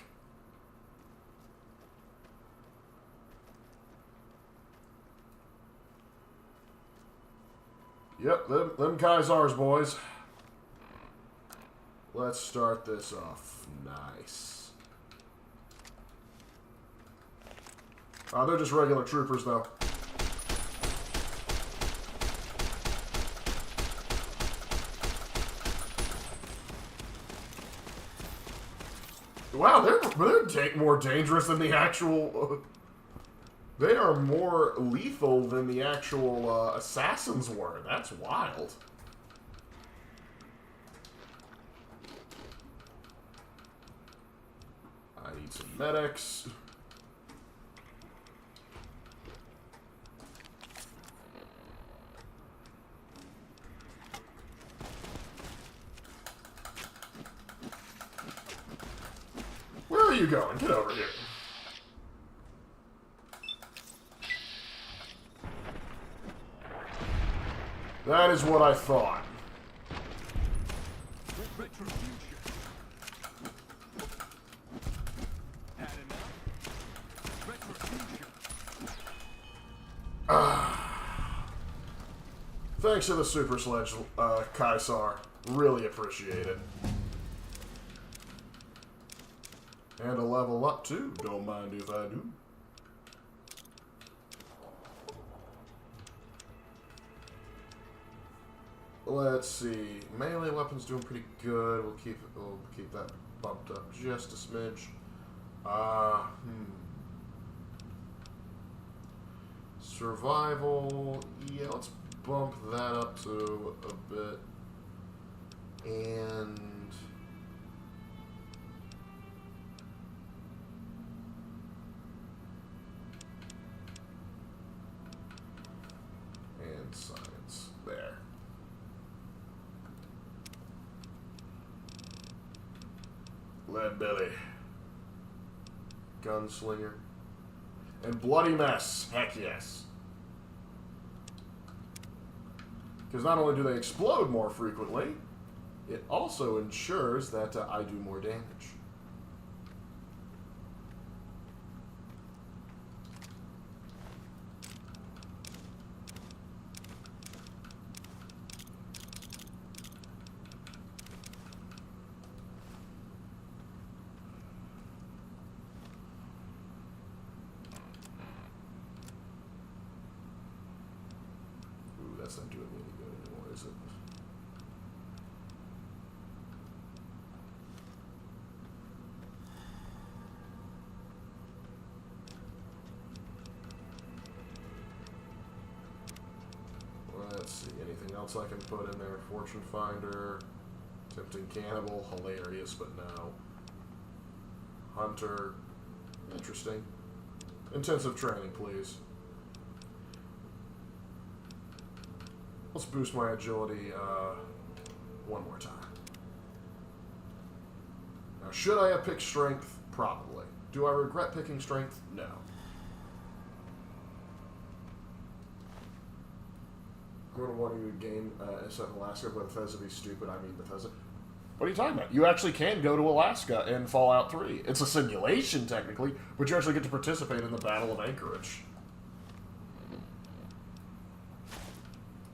Yep, them Kaisars, boys. Let's start this off nice. They're just regular troopers, though. Wow, they're more dangerous than the actual... They are more lethal than the actual assassins were. That's wild. I need some medics. Where are you going? Get over here. That is what I thought. Thanks to the Super Sledge, Kaisar. Really appreciate it. And a level up, too. Don't mind if I do. Let's see. Melee weapons doing pretty good. We'll keep that bumped up just a smidge. Survival. Yeah, let's bump that up to a bit. And science. There. Lead belly. Gunslinger. And bloody mess. Heck yes. Because not only do they explode more frequently, it also ensures that I do more damage. That's not doing me any good anymore, is it? Let's see, anything else I can put in there? Fortune Finder, Tempting Cannibal, hilarious, but no. Hunter, interesting. Intensive training, please. Let's boost my agility one more time. Now, should I have picked strength? Probably. Do I regret picking strength? No. I'm going to want you to gain set in Alaska, but Bethesda be stupid. I mean Bethesda. What are you talking about? You actually can go to Alaska in Fallout 3. It's a simulation, technically, but you actually get to participate in the Battle of Anchorage.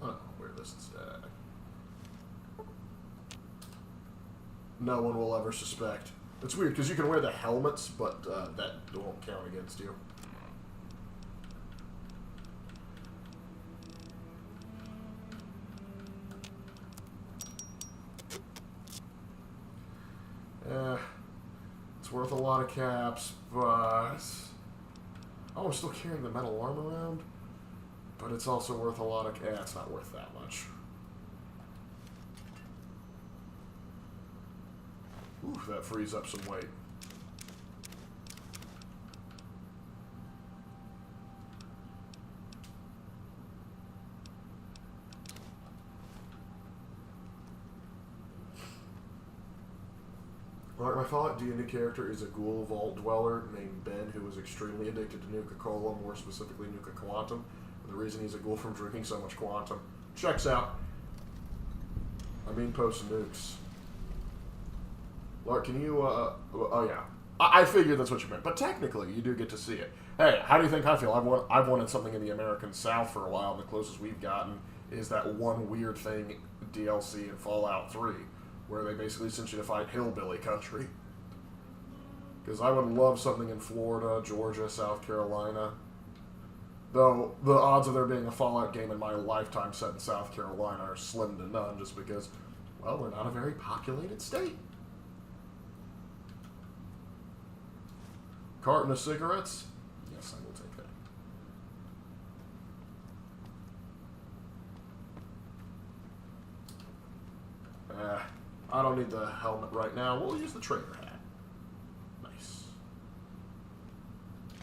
Oh, wear this instead. No one will ever suspect. It's weird, because you can wear the helmets, but that won't count against you. It's worth a lot of caps, but... Oh, I'm still carrying the metal arm around? But it's also worth a lot of... it's not worth that much. Ooh, that frees up some weight. My Fallout D&D character is a ghoul vault dweller named Ben who was extremely addicted to Nuka-Cola, more specifically Nuka Quantum. And the reason he's a ghoul from drinking so much Quantum. Checks out. I mean post-nukes. Lark, can you, oh yeah. I figured that's what you meant, but technically you do get to see it. Hey, how do you think I feel? I've wanted something in the American South for a while, and the closest we've gotten is that one weird thing DLC in Fallout 3. Where they basically sent you to fight hillbilly country. Because I would love something in Florida, Georgia, South Carolina. Though, the odds of there being a Fallout game in my lifetime set in South Carolina are slim to none, just because, well, we're not a very populated state. Carton of cigarettes? Yes, I will take that. I don't need the helmet right now. We'll use the trader hat. Nice.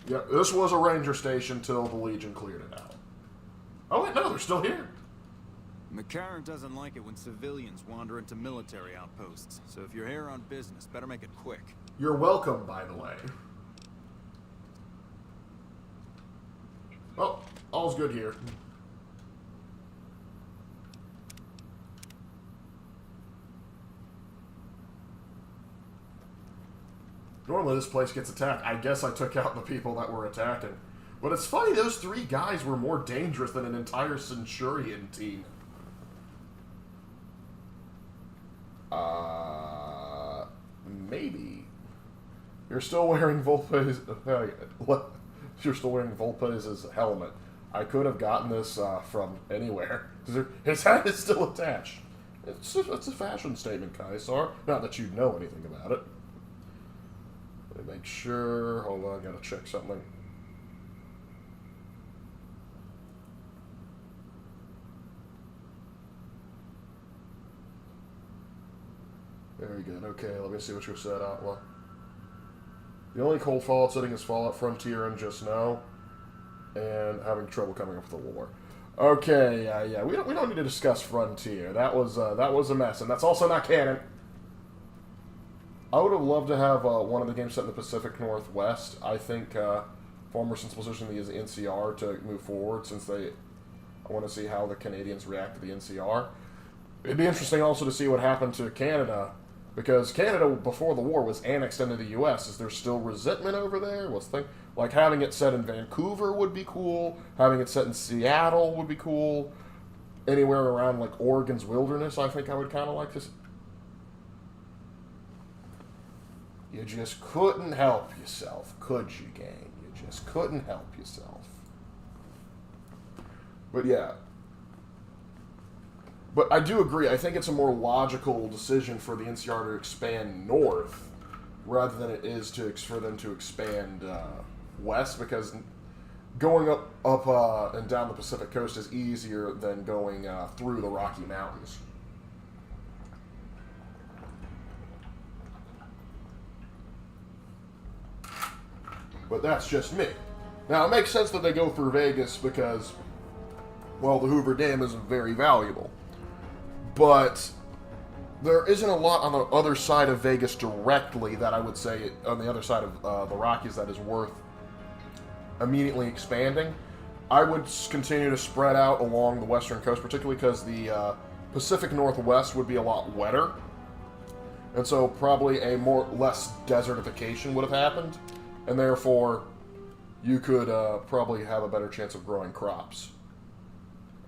Yep, this was a ranger station till the Legion cleared it out. Oh wait, no, they're still here. McCarran doesn't like it when civilians wander into military outposts, so if you're here on business, better make it quick. You're welcome, by the way. Well, all's good here. Normally this place gets attacked. I guess I took out the people that were attacking. But it's funny, those three guys were more dangerous than an entire Centurion team. Maybe. You're still wearing Volpe's... You're still wearing Volpe's helmet. I could have gotten this from anywhere. His hat is still attached. It's a fashion statement, Kaisar. Not that you know anything about it. Let me make sure. Hold on, gotta check something. Very good. Okay, let me see what you said, Atla. The only cold Fallout setting is Fallout Frontier and Just Know, and having trouble coming up with a lore. Okay, yeah, we don't need to discuss Frontier. That was a mess, and that's also not canon. I would have loved to have one of the games set in the Pacific Northwest. I think far more sensible position is the NCR to move forward, since I want to see how the Canadians react to the NCR. It'd be interesting also to see what happened to Canada, because Canada before the war was annexed into the U.S. Is there still resentment over there? What's the thing? Like having it set in Vancouver would be cool. Having it set in Seattle would be cool. Anywhere around like Oregon's wilderness, I think I would kind of like this. You just couldn't help yourself, could you, gang? You just couldn't help yourself. But yeah, But I do agree. I think it's a more logical decision for the NCR to expand north rather than it is for them to expand west, because going up and down the Pacific coast is easier than going through the Rocky Mountains. But that's just me. Now, it makes sense that they go through Vegas because, well, the Hoover Dam is very valuable. But there isn't a lot on the other side of Vegas directly that I would say, on the other side of the Rockies, that is worth immediately expanding. I would continue to spread out along the western coast, particularly because the Pacific Northwest would be a lot wetter. And so probably less desertification would have happened. And therefore, you could probably have a better chance of growing crops.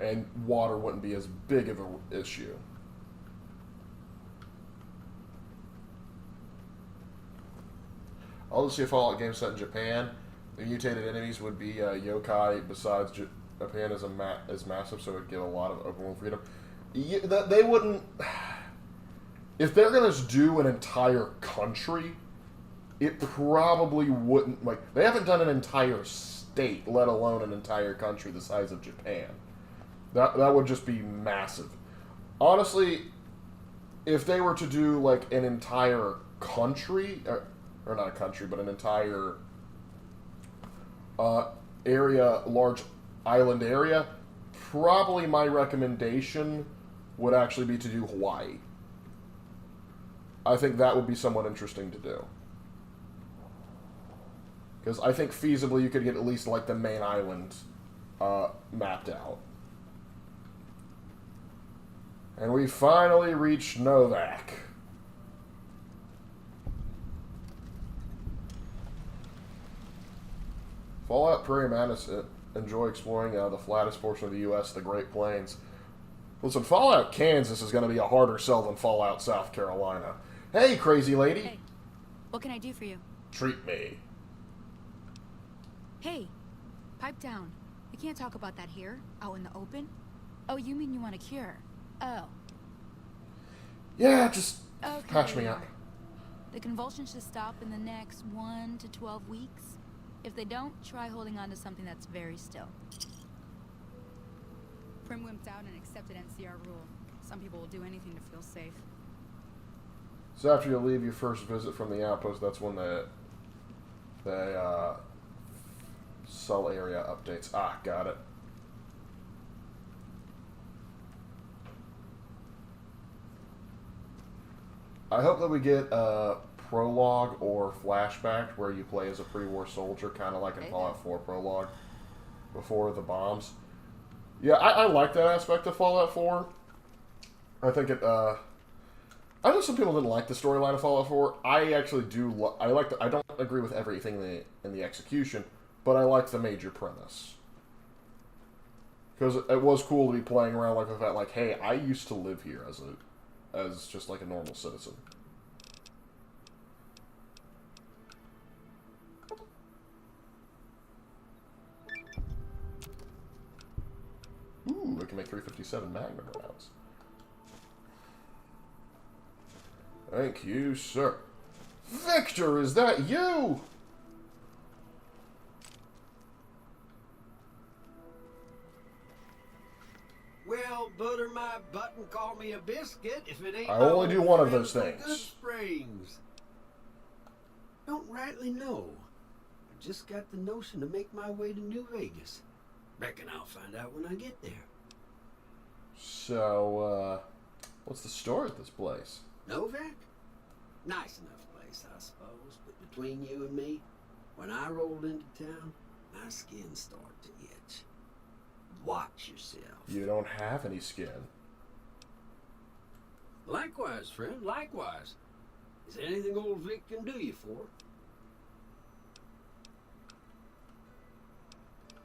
And water wouldn't be as big of an issue. I'll just see a Fallout game set in Japan. The mutated enemies would be yokai, besides Japan is massive, so it would give a lot of open world freedom. They wouldn't... If they're going to do an entire country, it probably wouldn't... Like, they haven't done an entire state, let alone an entire country the size of Japan. That would just be massive. Honestly, if they were to do, like, an entire country... Or not a country, but an entire area, large island area, probably my recommendation would actually be to do Hawaii. I think that would be somewhat interesting to do. Because I think feasibly you could get at least like the main island mapped out. And we finally reached Novak. Fallout Prairie Madness enjoy exploring the flattest portion of the U.S., the Great Plains. Listen, Fallout Kansas is going to be a harder sell than Fallout South Carolina. Hey, crazy lady. Hey, what can I do for you? Treat me. Hey, pipe down. We can't talk about that here, out in the open. Oh, you mean you want a cure? Oh. Yeah, just okay. patch me up. The convulsions should stop in the next 1 to 12 weeks. If they don't, try holding on to something that's very still. Prim wimped out and accepted NCR rule. Some people will do anything to feel safe. So after you leave your first visit from the outpost, that's when the cell area updates. Ah, got it. I hope that we get a prologue or flashback where you play as a pre-war soldier, kind of like in Fallout 4 prologue, before the bombs. Yeah, I like that aspect of Fallout 4. I think it, I know some people didn't like the storyline of Fallout 4. I actually do, I don't agree with everything in the execution, but I like the major premise. Because it was cool to be playing around like with that, like, hey, I used to live here as just like a normal citizen. Ooh, we can make 357 Magnum rounds. Thank you, sir. Victor, is that you? Well, butter my butt and call me a biscuit if it ain't. I only do one of those things. Good Springs. Don't rightly know. I just got the notion to make my way to New Vegas. Reckon I'll find out when I get there. So, what's the story at this place? Novak? Nice enough place, I suppose. But between you and me, when I rolled into town, my skin started to itch. Watch yourself. You don't have any skin. Likewise, friend, likewise. Is there anything old Vic can do you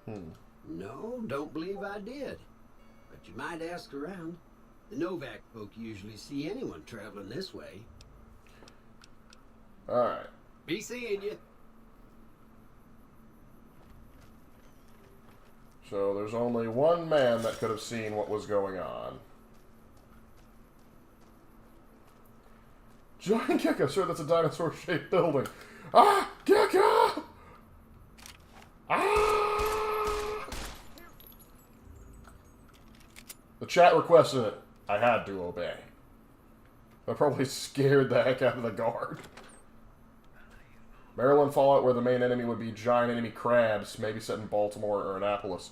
for? No, don't believe I did. But you might ask around. The Novak folk usually see anyone traveling this way. Alright. Be seeing you. So there's only one man that could have seen what was going on. Giant gecko, sir, that's a dinosaur-shaped building. Ah! Gecko! Ah! The chat requested it. I had to obey. That probably scared the heck out of the guard. Maryland Fallout, where the main enemy would be giant enemy crabs, maybe set in Baltimore or Annapolis.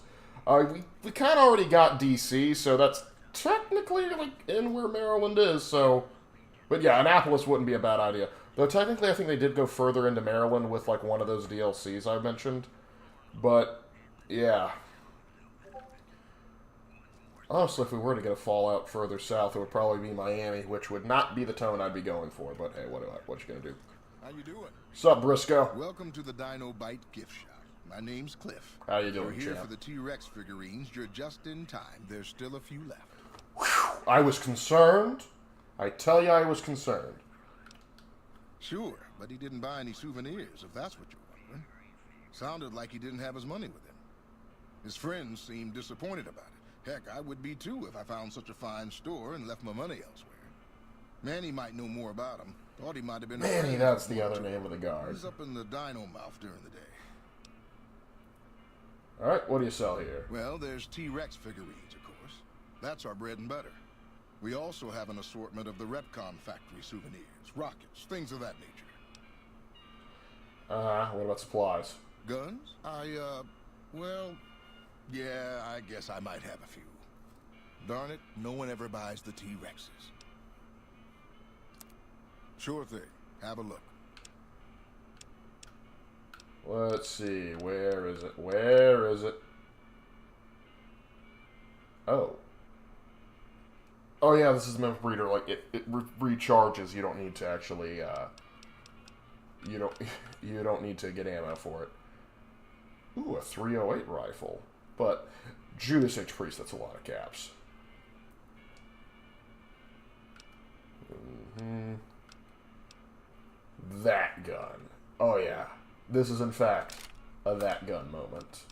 We kind of already got DC, so that's technically like in where Maryland is, so... But yeah, Annapolis wouldn't be a bad idea. Though technically I think they did go further into Maryland with like one of those DLCs I mentioned. But, yeah. Honestly, if we were to get a Fallout further south, it would probably be Miami, which would not be the tone I'd be going for. But hey, what you gonna do? How you doing? Sup, Briscoe? Welcome to the Dino Bite gift shop. My name's Cliff. How you doing, We're here champ? for the T-Rex figurines. You're just in time. There's still a few left. Whew, I was concerned. I tell you, I was concerned. Sure, but he didn't buy any souvenirs, if that's what you're wondering. Sounded like he didn't have his money with him. His friends seemed disappointed about it. Heck, I would be too if I found such a fine store and left my money elsewhere. Manny might know more about him. Thought he might have been... Manny, that's the other name of the guard. He's up in the dino mouth during the day. Alright, what do you sell here? Well, there's T-Rex figurines, of course. That's our bread and butter. We also have an assortment of the Repcon factory souvenirs, rockets, things of that nature. What about supplies? Guns? Well, yeah, I guess I might have a few. Darn it, no one ever buys the T-Rexes. Sure thing. Have a look. Let's see. Where is it? Where is it? Oh. Oh yeah, this is the Memphis Breeder. Like it recharges. You don't need to actually. You don't need to get ammo for it. Ooh, a 308 rifle. But Judas H. Priest. That's a lot of caps. That gun. Oh yeah. This is in fact a that gun moment.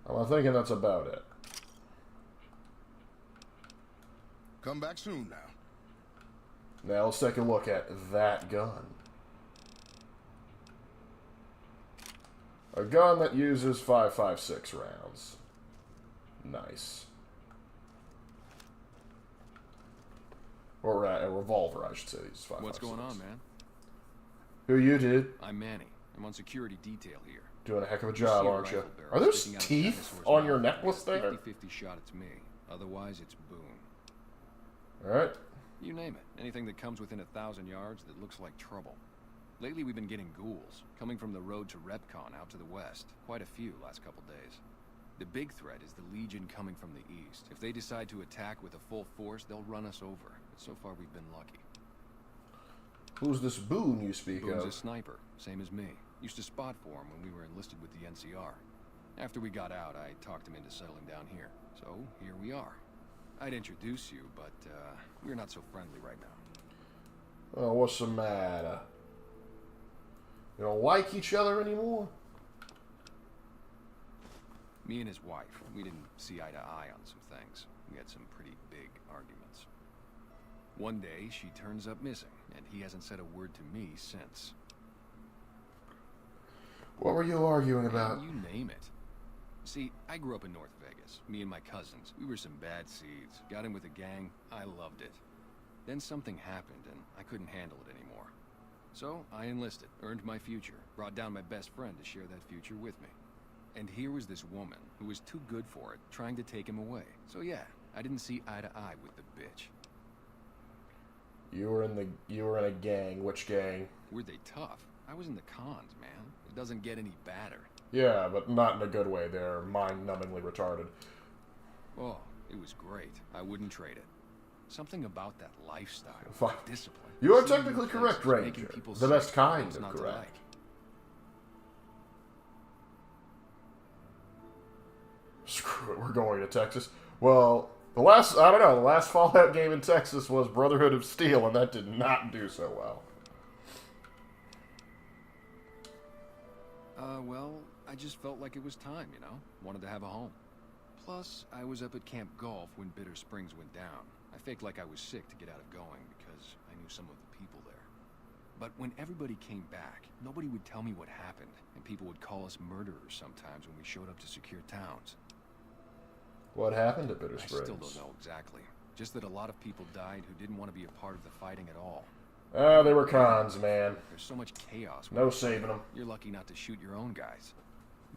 I'm thinking that's about it. Come back soon now. Now let's take a look at that gun. A gun that uses 5.56 rounds. Nice. Or a revolver, I should say. Uses 5.56. What's going on, man? Who you, dude? I'm Manny. I'm on security detail here. Doing a heck of a job, aren't you? Are those teeth on your necklace there? 50-50 shot it's me. Otherwise, it's Boone. Alright. You name it. Anything that comes within 1,000 yards that looks like trouble. Lately, we've been getting ghouls, coming from the road to Repcon out to the west. Quite a few last couple days. The big threat is the Legion coming from the east. If they decide to attack with a full force, they'll run us over. But so far, we've been lucky. Who's this Boone you speak Boone's of? a sniper, same as me. Used to spot for him when we were enlisted with the NCR. After we got out, I talked him into settling down here. So, here we are. I'd introduce you, but, we're not so friendly right now. Oh, what's the matter? You don't like each other anymore? Me and his wife, we didn't see eye to eye on some things. We had some pretty big arguments. One day, she turns up missing, and he hasn't said a word to me since. What were you arguing about? You name it. See, I grew up in North Vegas. Me and my cousins. We were some bad seeds. Got in with a gang. I loved it. Then something happened, and I couldn't handle it anymore. So, I enlisted, earned my future, brought down my best friend to share that future with me. And here was this woman, who was too good for it, trying to take him away. So yeah, I didn't see eye to eye with the bitch. You were in a gang. Which gang? Were they tough? I was in the cons, man. It doesn't get any badder. Yeah, but not in a good way. They're mind-numbingly retarded. Oh, it was great. I wouldn't trade it. Something about that lifestyle, Fine. discipline. You are technically correct, Ranger. The best kind of not correct. Like. Screw it, we're going to Texas. Well, the last Fallout game in Texas was Brotherhood of Steel, and that did not do so well. Well, I just felt like it was time, you know? Wanted to have a home. Plus, I was up at Camp Golf when Bitter Springs went down. I faked like I was sick to get out of going because I knew some of the people there. But when everybody came back, nobody would tell me what happened, and people would call us murderers sometimes when we showed up to secure towns. What happened at Bitter Springs? I still don't know exactly. Just that a lot of people died who didn't want to be a part of the fighting at all. Ah, they were cons, man. There's so much chaos. No saving them. You're lucky not to shoot your own guys.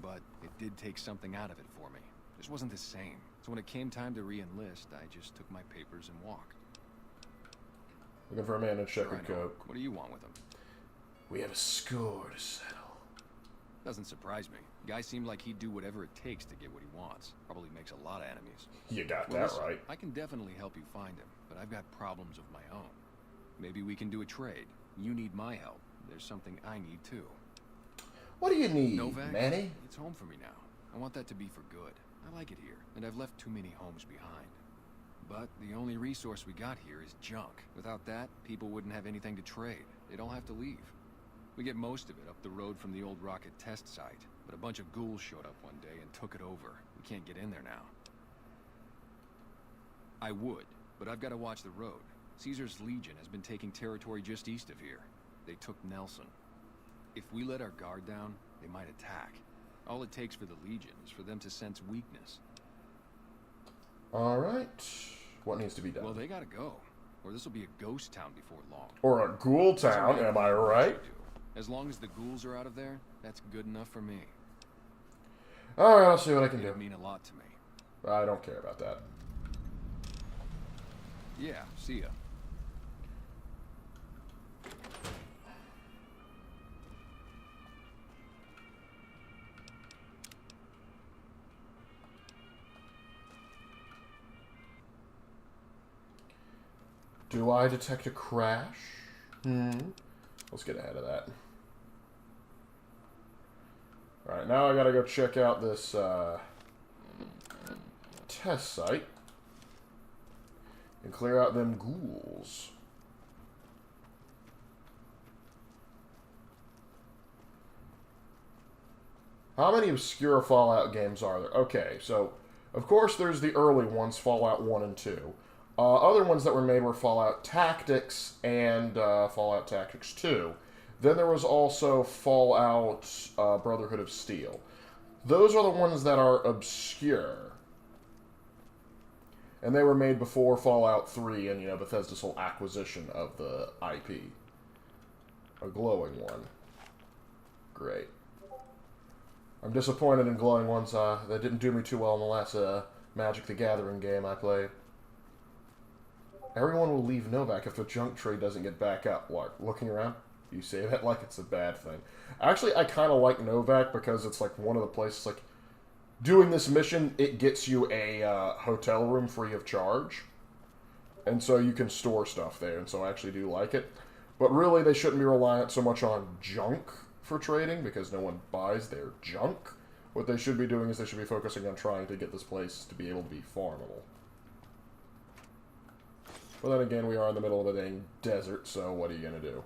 But it did take something out of it for me. Just wasn't the same. So when it came time to re-enlist, I just took my papers and walked. Looking for a man in checkered coat. What do you want with him? We have a score to settle. Doesn't surprise me. Guy seemed like he'd do whatever it takes to get what he wants. Probably makes a lot of enemies. You got Well, that listen, right. I can definitely help you find him, but I've got problems of my own. Maybe we can do a trade. You need my help. There's something I need too. What do you need, Novak, Manny? it's home for me now. I want that to be for good. I like it here, and I've left too many homes behind. But the only resource we got here is junk. Without that, people wouldn't have anything to trade. They'd all have to leave. We get most of it up the road from the old rocket test site, but a bunch of ghouls showed up one day and took it over. We can't get in there now. I would, but I've got to watch the road. Caesar's Legion has been taking territory just east of here. They took Nelson. If we let our guard down, they might attack. All it takes for the Legion is for them to sense weakness. Alright. What needs to be done? Well, they gotta go. Or this will be a ghost town before long. Or a ghoul town, am I right? As long as the ghouls are out of there, that's good enough for me. Alright, I'll see what I can do. It would mean a lot to me. I don't care about that. Yeah, see ya. Do I detect a crash? Let's get ahead of that. Alright, now I gotta go check out this test site and clear out them ghouls. How many obscure Fallout games are there? Okay, so of course there's the early ones, Fallout 1 and 2. Other ones that were made were Fallout Tactics and Fallout Tactics 2. Then there was also Fallout Brotherhood of Steel. Those are the ones that are obscure. And they were made before Fallout 3 and, you know, Bethesda's whole acquisition of the IP. A glowing one. Great. I'm disappointed in glowing ones. That didn't do me too well in the last Magic the Gathering game I played. Everyone will leave Novak if the junk tree doesn't get back up. Lark, looking around, you say that like it's a bad thing. Actually, I kind of like Novak because it's like one of the places, like, doing this mission, it gets you a hotel room free of charge. And so you can store stuff there, and so I actually do like it. But really, they shouldn't be reliant so much on junk for trading because no one buys their junk. What they should be doing is they should be focusing on trying to get this place to be able to be farmable. But then again, we are in the middle of a dang desert, so what are you going to do?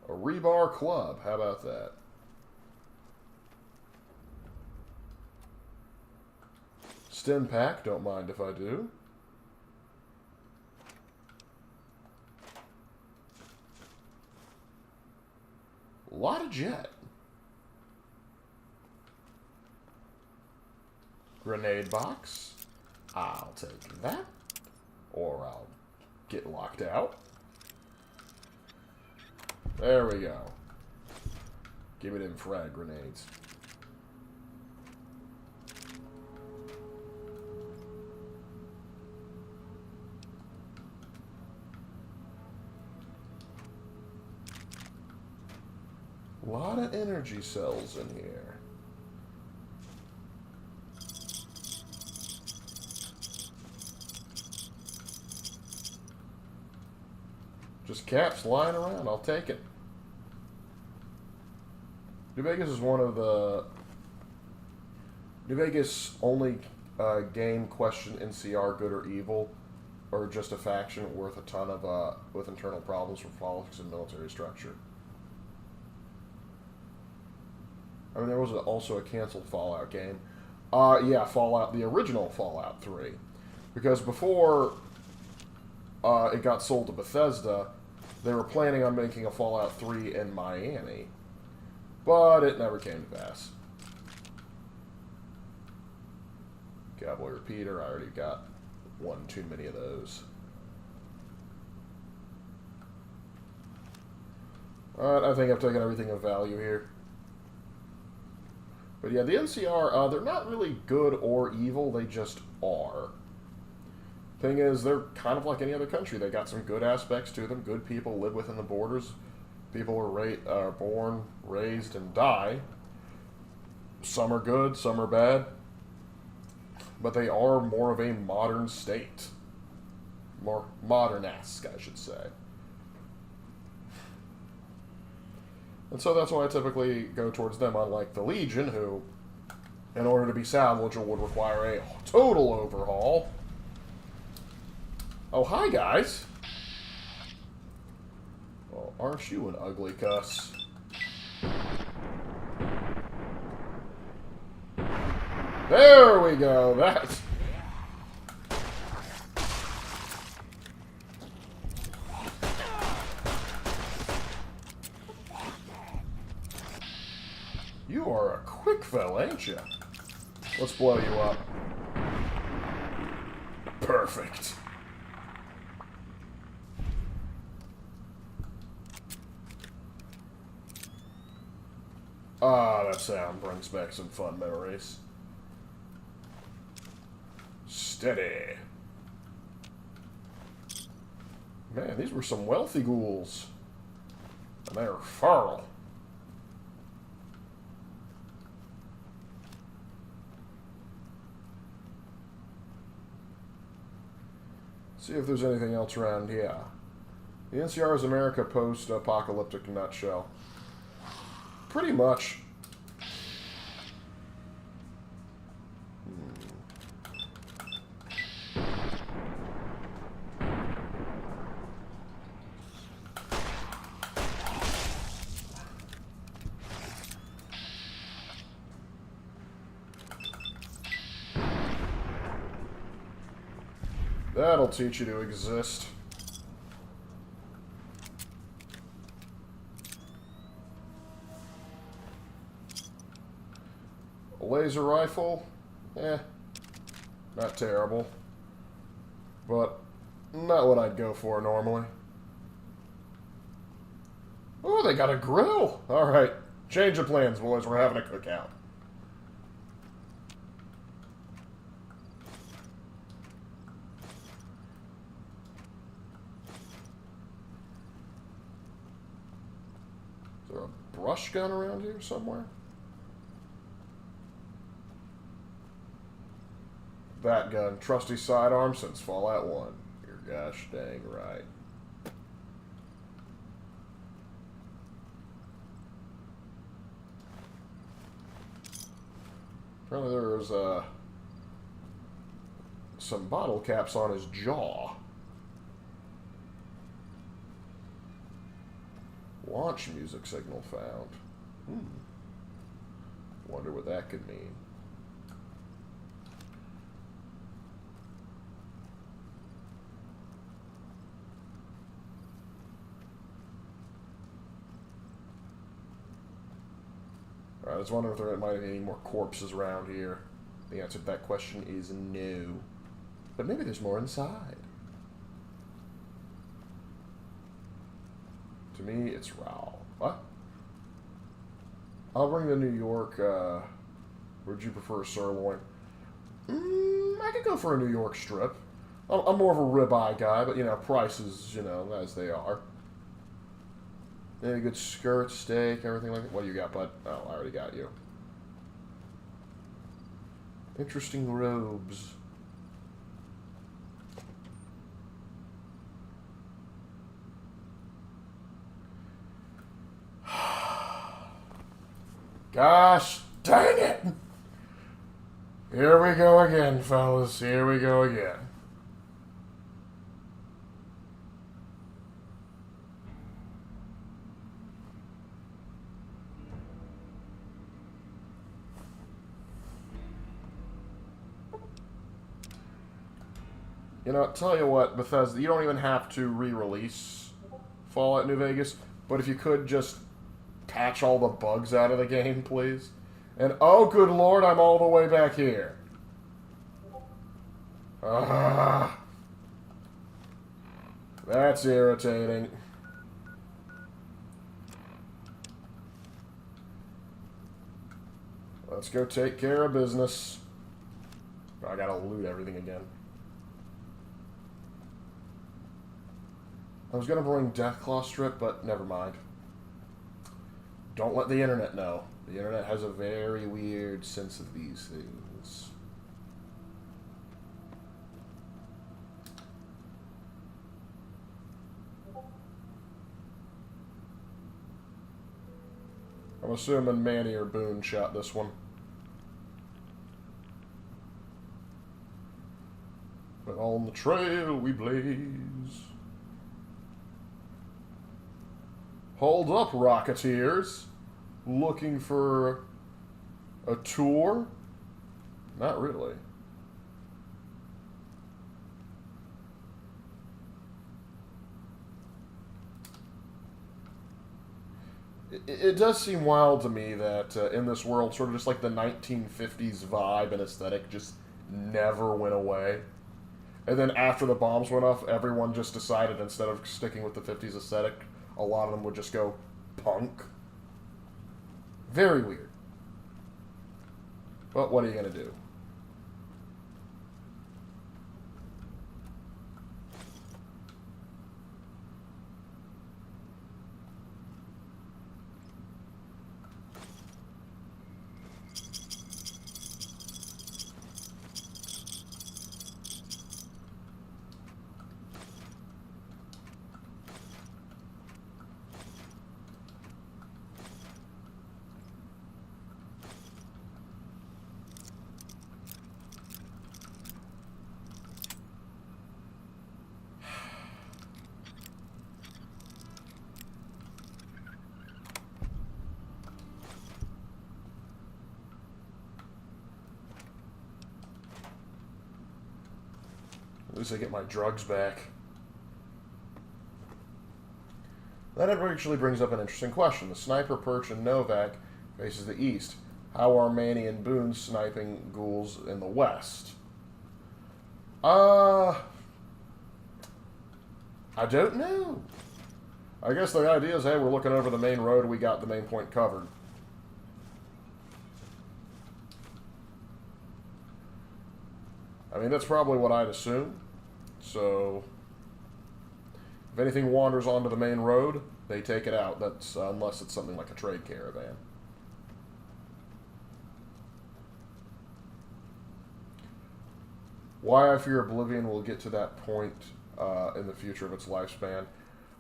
A rebar club, how about that? Stim pack, don't mind if I do. A lot of jet. Grenade box. I'll take that. Or I'll get locked out. There we go. Give me them frag grenades. A lot of energy cells in here. Just caps lying around. I'll take it. New Vegas is one of the... New Vegas only game question NCR good or evil, or just a faction worth a ton of with internal problems from politics and military structure. I mean, there was also a canceled Fallout game. Yeah, Fallout, the original Fallout 3. Because before it got sold to Bethesda, they were planning on making a Fallout 3 in Miami. But it never came to pass. Cowboy Repeater, I already got one too many of those. Alright, I think I've taken everything of value here. But yeah, the NCR, they're not really good or evil, they just are. Thing is, they're kind of like any other country. They got some good aspects to them. Good people live within the borders. People are born, raised, and die. Some are good, some are bad. But they are more of a modern state. More modern-esque, I should say. And so that's why I typically go towards them, unlike the Legion, who, in order to be salvageable, would require a total overhaul. Oh, hi, guys. Well, aren't you an ugly cuss? There we go. That's... You are a quick fella, ain't you? Let's blow you up. Perfect. Ah, that sound brings back some fun memories. Steady. Man, these were some wealthy ghouls. And they were feral. See if there's anything else around here. The NCR is America post-apocalyptic nutshell. Pretty much. That'll teach you to exist. A laser rifle? Not terrible. But not what I'd go for normally. Oh, they got a grill! Alright, change of plans, boys. We're having a cookout. Is there a brush gun around here somewhere? That gun, trusty sidearm since Fallout 1. You're gosh dang right. Apparently there's some bottle caps on his jaw. Launch music signal found. Wonder what that could mean. I was wondering if there might be any more corpses around here. The answer to that question is no. But maybe there's more inside. To me, it's raw. What? I'll bring the New York, would you prefer a sirloin? I could go for a New York strip. I'm more of a ribeye guy, but, you know, prices, you know, as they are. Maybe a good skirt, steak, everything like that. What do you got, bud? Oh, I already got you. Interesting robes. Gosh dang it! Here we go again, fellas. Here we go again. You know, tell you what, Bethesda, you don't even have to re-release Fallout New Vegas, but if you could just patch all the bugs out of the game, please. And oh, good lord, I'm all the way back here. That's irritating. Let's go take care of business. I gotta loot everything again. I was gonna bring Deathclaw Strip, but never mind. Don't let the internet know. The internet has a very weird sense of these things. I'm assuming Manny or Boone shot this one. But on the trail we blaze. Hold up, Rocketeers. Looking for a tour? Not really. It does seem wild to me that in this world, sort of just like the 1950s vibe and aesthetic just never went away. And then after the bombs went off, everyone just decided instead of sticking with the 50s aesthetic, a lot of them would just go punk. Very weird. But what are you going to do? At least I get my drugs back. That actually brings up an interesting question. The sniper perch in Novak faces the east. How are Manny and Boone sniping ghouls in the west? I don't know. I guess the idea is, hey, we're looking over the main road, we got the main point covered. I mean, that's probably what I'd assume. So, if anything wanders onto the main road, they take it out. That's unless it's something like a trade caravan. Why I fear Oblivion will get to that point in the future of its lifespan.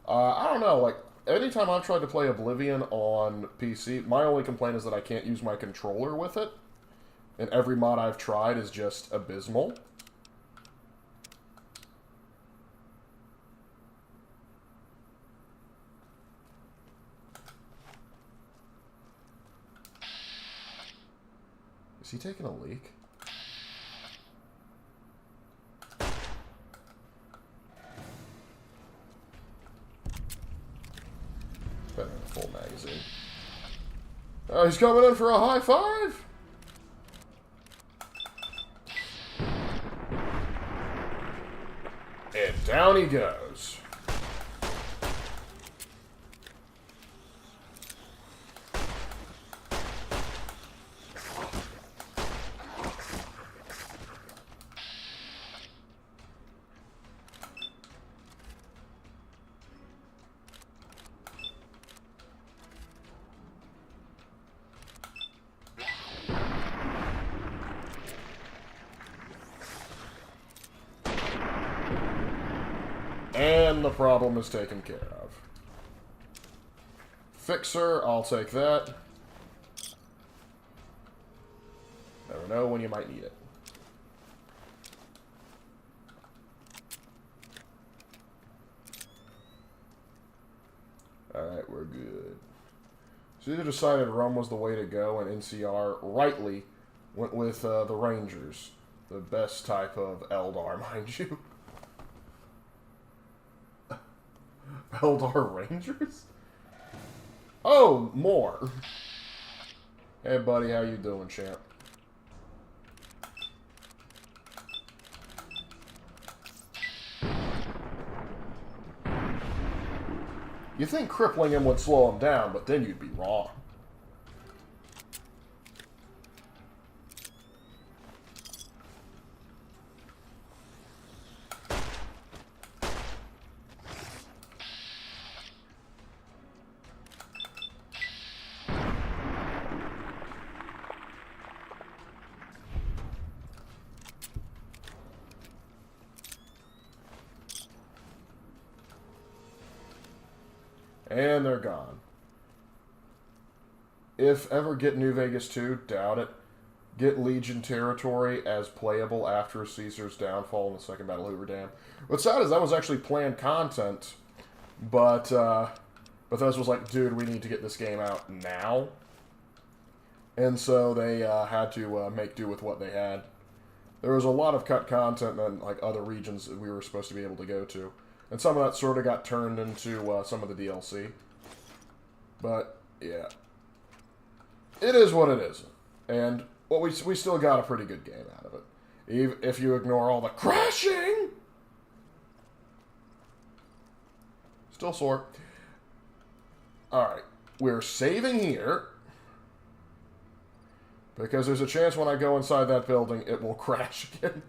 I don't know. Like, anytime I've tried to play Oblivion on PC, my only complaint is that I can't use my controller with it. And every mod I've tried is just abysmal. Is he taking a leak? Better than a full magazine. Oh, he's coming in for a high five? And down he goes. And the problem is taken care of. Fixer, I'll take that. Never know when you might need it. Alright, we're good. So either decided rum was the way to go, and NCR rightly went with the Rangers. The best type of Eldar, mind you. Eldar Rangers? Oh, more. Hey, buddy, how you doing, champ? You think crippling him would slow him down, but then you'd be wrong. And they're gone. If ever get New Vegas 2, doubt it. Get Legion territory as playable after Caesar's downfall in the Second Battle of Hoover Dam. What's sad is that was actually planned content, but Bethesda was like, dude, we need to get this game out now. And so they had to make do with what they had. There was a lot of cut content in like other regions that we were supposed to be able to go to. And some of that sort of got turned into some of the DLC. But, yeah. It is what it is. And well, we still got a pretty good game out of it. Even if you ignore all the crashing! Still sore. Alright. We're saving here. Because there's a chance when I go inside that building, it will crash again.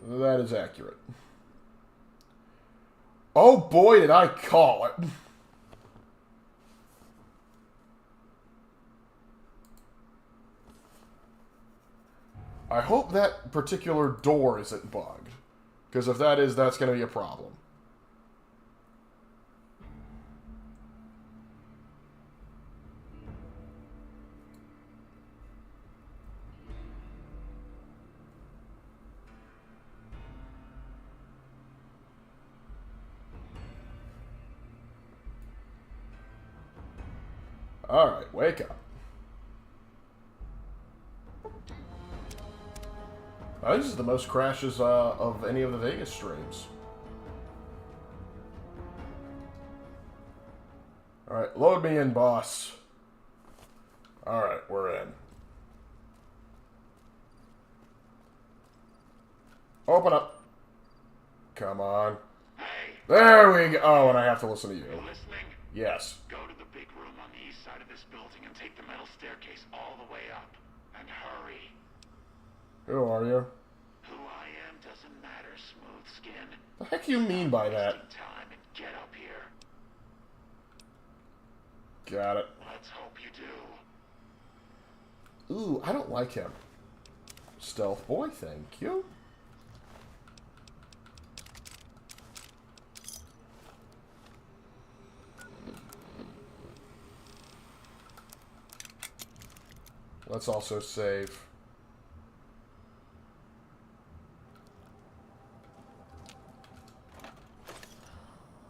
That is accurate. Oh boy, did I call it. I hope that particular door isn't bugged. Because if that is, that's going to be a problem. Alright, wake up. This is the most crashes of any of the Vegas streams. Alright, load me in, boss. Alright, we're in. Open up. Come on. Hey. There we go. Oh, and I have to listen to you. You listening? Yes. Go to the big room on the east side of this building and take the metal staircase all the way up. And hurry. Who are you? Who I am doesn't matter, smooth skin. The heck you mean by that? Time and get up here. Got it. Let's hope you do. Ooh, I don't like him. Stealth boy, thank you. Let's also save.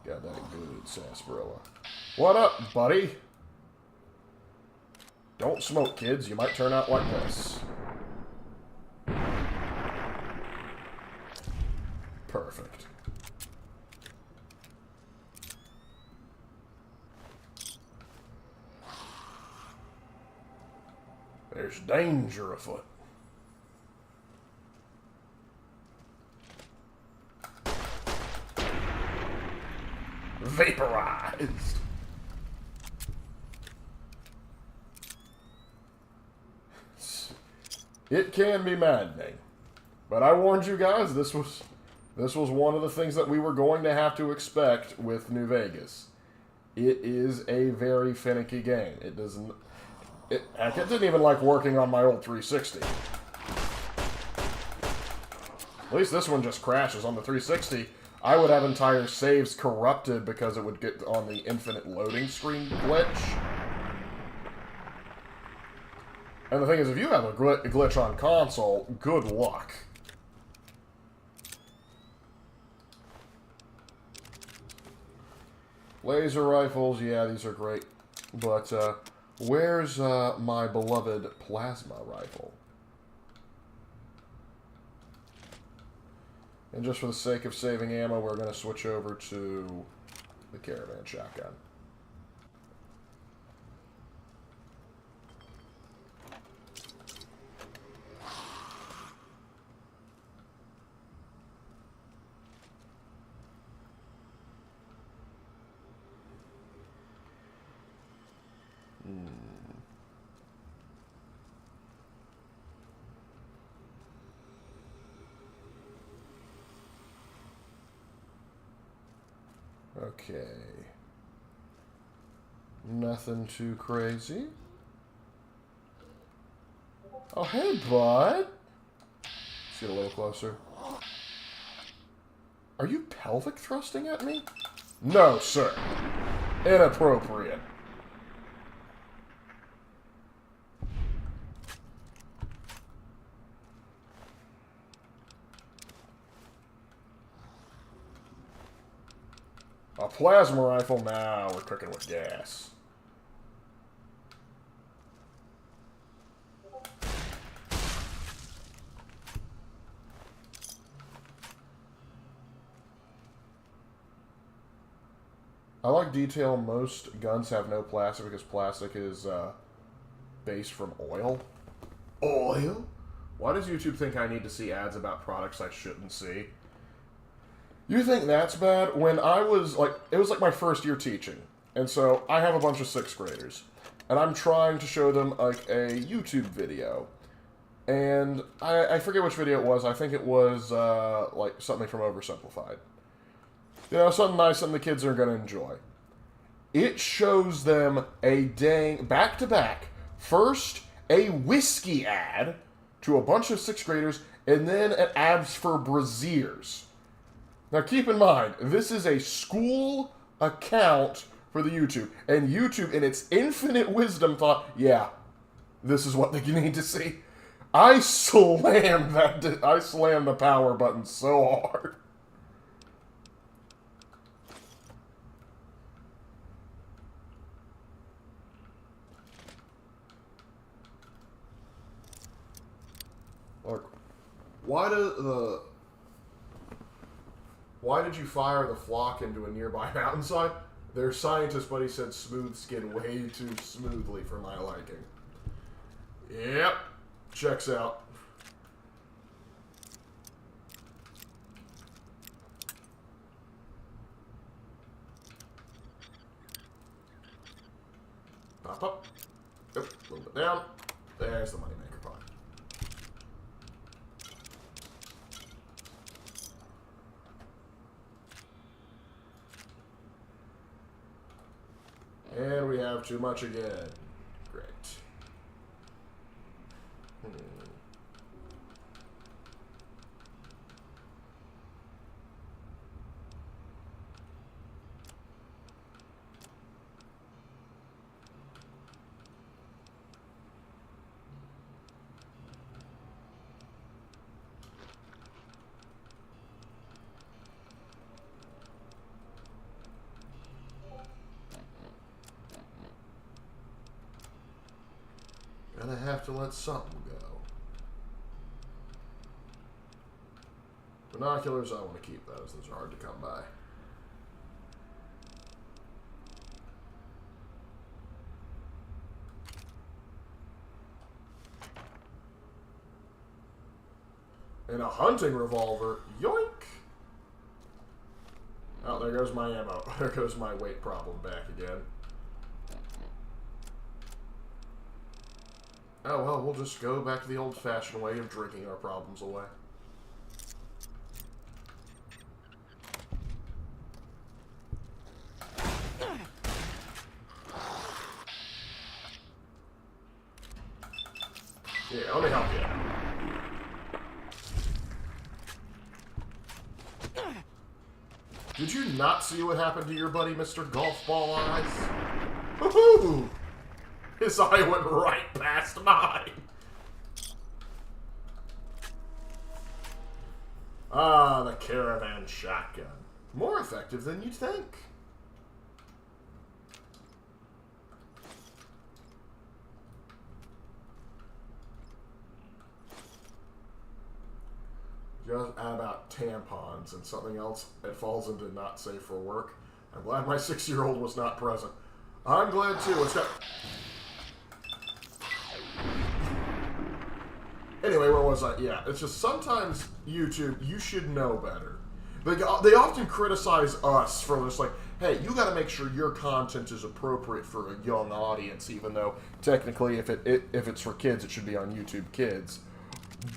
Got that good sarsaparilla. What up, buddy? Don't smoke, kids. You might turn out like this. Perfect. There's danger afoot. Vaporized. It can be maddening. But I warned you guys, this was one of the things that we were going to have to expect with New Vegas. It is a very finicky game. It doesn't... Heck, it didn't even like working on my old 360. At least this one just crashes. On the 360, I would have entire saves corrupted because it would get on the infinite loading screen glitch. And the thing is, if you have a glitch on console, good luck. Laser rifles, yeah, these are great. But, where's my beloved plasma rifle? And just for the sake of saving ammo, we're going to switch over to the caravan shotgun. Okay. Nothing too crazy. Oh, hey, bud. Let's get a little closer. Are you pelvic thrusting at me? No, sir. Inappropriate. A plasma rifle? Nah, we're cooking with gas. I like detail. Most guns have no plastic because plastic is based from oil. Oil? Why does YouTube think I need to see ads about products I shouldn't see? You think that's bad? When I was, like, it was like my first year teaching. And so I have a bunch of 6th graders. And I'm trying to show them, like, a YouTube video. And I forget which video it was. I think it was, like, something from Oversimplified. You know, something nice, something the kids are going to enjoy. It shows them a dang, back-to-back, first a whiskey ad to a bunch of 6th graders, and then an ads for braziers. Now, keep in mind, this is a school account for the YouTube, and YouTube, in its infinite wisdom, thought, yeah, this is what they need to see. I slammed the power button so hard. Look, why did you fire the flock into a nearby mountainside? Their scientist buddy said smooth skin way too smoothly for my liking. Yep, checks out. Pop up. Yep, a little bit down. There's the moneymaker pod. And we have too much again. Great. Gonna have to let something go. Binoculars, I want to keep those. Those are hard to come by. And a hunting revolver. Yoink! Oh, there goes my ammo. There goes my weight problem back again. Oh, well, we'll just go back to the old-fashioned way of drinking our problems away. Yeah, let me help you. Did you not see what happened to your buddy, Mr. Golf Ball Eyes? Woohoo! His eye went right past mine. Ah, the caravan shotgun. More effective than you'd think. Just add about tampons and something else that falls into not safe for work. I'm glad my 6-year-old was not present. I'm glad too. It's got... Anyway, where was I? Yeah, it's just sometimes YouTube, you should know better. They often criticize us for just like, hey, you got to make sure your content is appropriate for a young audience, even though technically if it's for kids, it should be on YouTube Kids.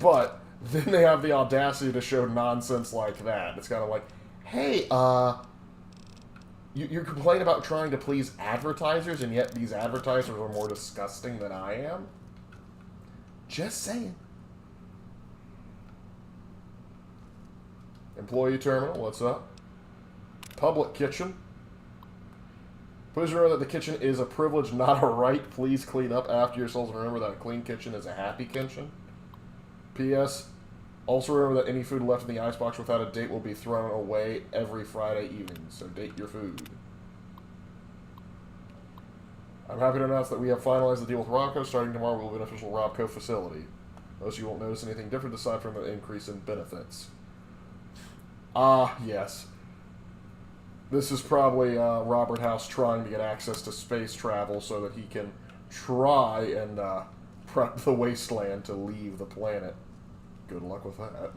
But then they have the audacity to show nonsense like that. It's kind of like, hey, you complain about trying to please advertisers, and yet these advertisers are more disgusting than I am? Just saying. Employee terminal, what's up? Public kitchen. Please remember that the kitchen is a privilege, not a right. Please clean up after yourselves. Remember that a clean kitchen is a happy kitchen. P.S. Also remember that any food left in the icebox without a date will be thrown away every Friday evening, so date your food. I'm happy to announce that we have finalized the deal with Robco. Starting tomorrow, we will be an official Robco facility. Most of you won't notice anything different aside from an increase in benefits. Ah, yes. This is probably Robert House trying to get access to space travel so that he can try and prep the wasteland to leave the planet. Good luck with that.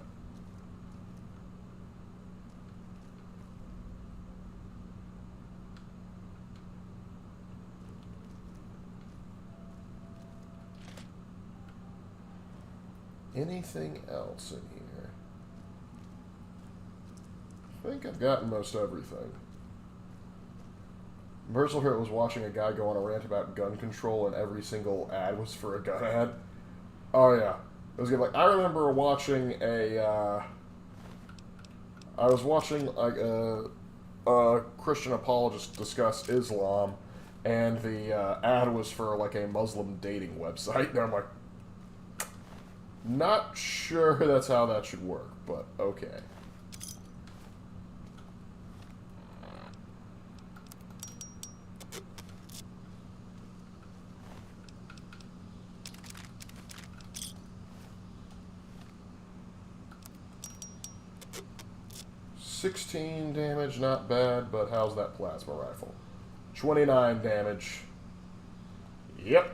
Anything else in here? I think I've gotten most everything. Personal Hurt was watching a guy go on a rant about gun control, and every single ad was for a gun ad. Oh yeah, it was good. Like I remember watching a. I was watching like a Christian apologist discuss Islam, and the ad was for like a Muslim dating website, and I'm like, not sure that's how that should work, but okay. $16 damage, not bad, but how's that plasma rifle? 29 damage. Yep.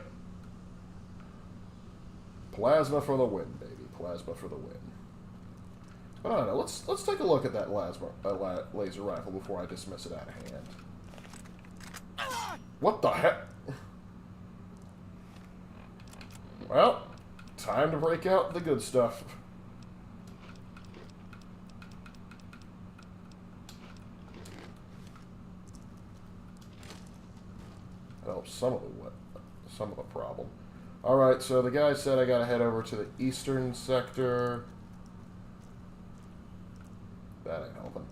Plasma for the win, baby. Plasma for the win. But I don't know. Let's take a look at that laser rifle before I dismiss it out of hand. What the heck? Well, time to break out the good stuff. Helps some of the problem. Alright, so the guy said I gotta head over to the eastern sector. That ain't helping.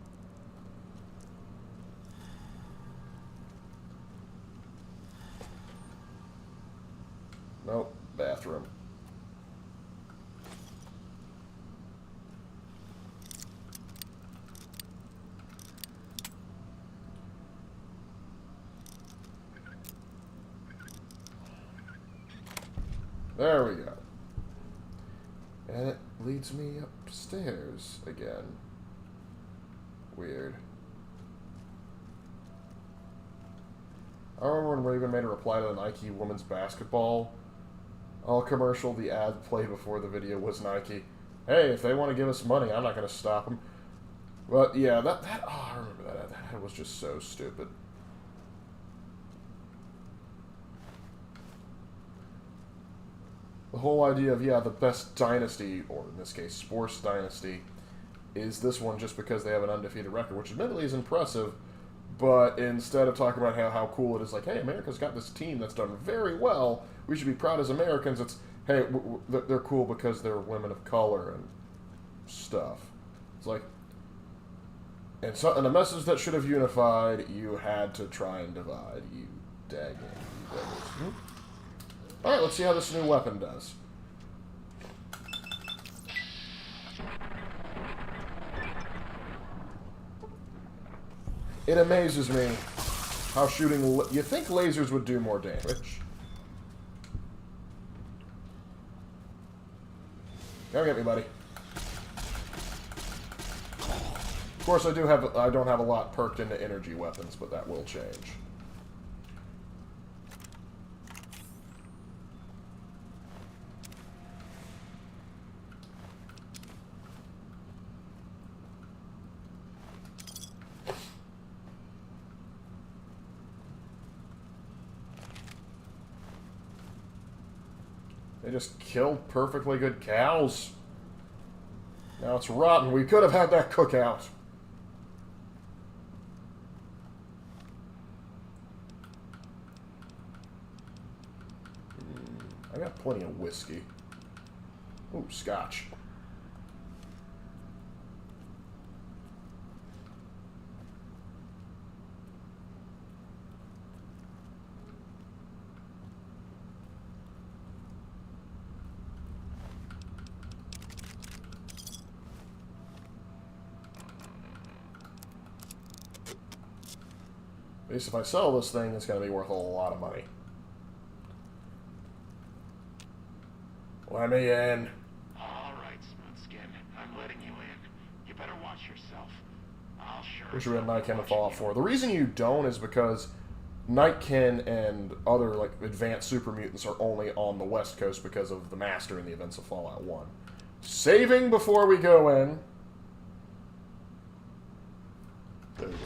Nope, bathroom. There we go. And it leads me upstairs again. Weird. I remember when Raven made a reply to the Nike women's basketball commercial. The ad played before the video was Nike. Hey, if they want to give us money, I'm not going to stop them. But yeah, I remember that ad. That was just so stupid. The whole idea of, yeah, the best dynasty, or in this case, sports dynasty, is this one just because they have an undefeated record, which admittedly is impressive, but instead of talking about how cool it is, like, hey, America's got this team that's done very well, we should be proud as Americans, it's, hey, they're cool because they're women of color and stuff. It's like, And a message that should have unified, you had to try and divide. You daggone. Alright, let's see how this new weapon does. It amazes me how shooting... You think lasers would do more damage. Come get me, buddy. Of course, I don't have a lot perked into energy weapons, but that will change. They just killed perfectly good cows. Now it's rotten. We could have had that cookout. I got plenty of whiskey. Ooh, scotch. At least if I sell this thing, it's going to be worth a lot of money. Let me in. All right, Smoothskin. I'm letting you in. You better watch yourself. I'll sure... Wish we had Nightkin to Fallout 4. The reason you don't is because Nightkin and other like advanced super mutants are only on the West Coast because of the Master in the events of Fallout 1. Saving before we go in. There we go.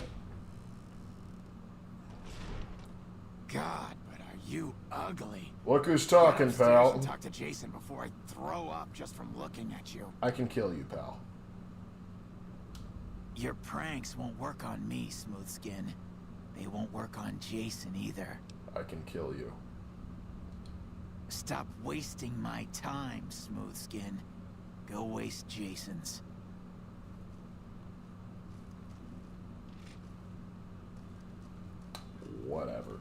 God, but are you ugly. Look who's talking, pal. Talk to Jason before I throw up just from looking at you. I can kill you, pal. Your pranks won't work on me, Smoothskin. They won't work on Jason either. I can kill you. Stop wasting my time, Smoothskin. Go waste Jason's. Whatever.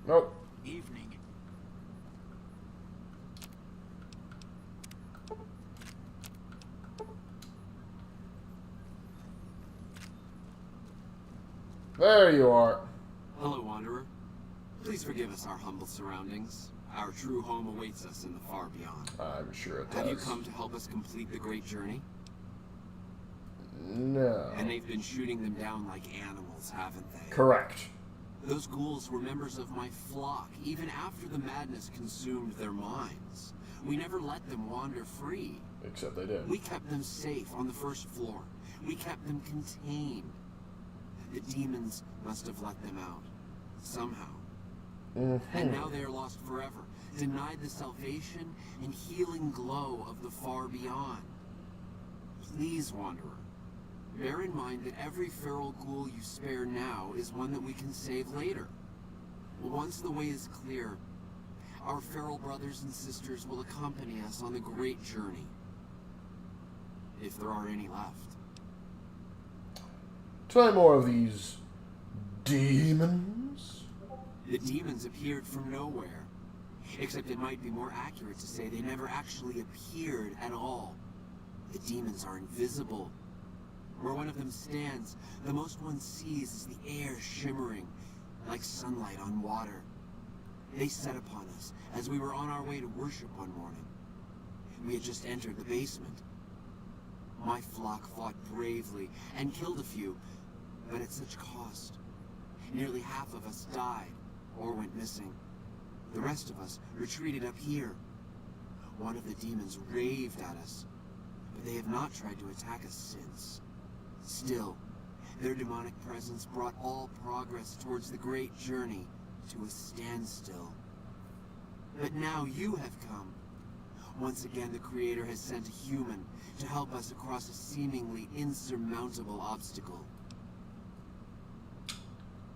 Nope. Evening. There you are. Hello, Wanderer. Please forgive us our humble surroundings. Our true home awaits us in the far beyond. I'm sure it does. Have you come to help us complete the great journey? No. And they've been shooting them down like animals, haven't they? Correct. Those ghouls were members of my flock, even after the madness consumed their minds. We never let them wander free. Except they did. We kept them safe on the first floor. We kept them contained. The demons must have let them out. Somehow. And now they are lost forever, denied the salvation and healing glow of the far beyond. Please, Wanderer, bear in mind that every feral ghoul you spare now is one that we can save later. Once the way is clear, our feral brothers and sisters will accompany us on the great journey. If there are any left. Try more of these demons. The demons appeared from nowhere. Except it might be more accurate to say they never actually appeared at all. The demons are invisible. Where one of them stands, the most one sees is the air shimmering, like sunlight on water. They set upon us as we were on our way to worship one morning. We had just entered the basement. My flock fought bravely and killed a few, but at such cost. Nearly half of us died or went missing. The rest of us retreated up here. One of the demons raved at us, but they have not tried to attack us since. Still, their demonic presence brought all progress towards the great journey to a standstill. But now you have come. Once again, the Creator has sent a human to help us across a seemingly insurmountable obstacle.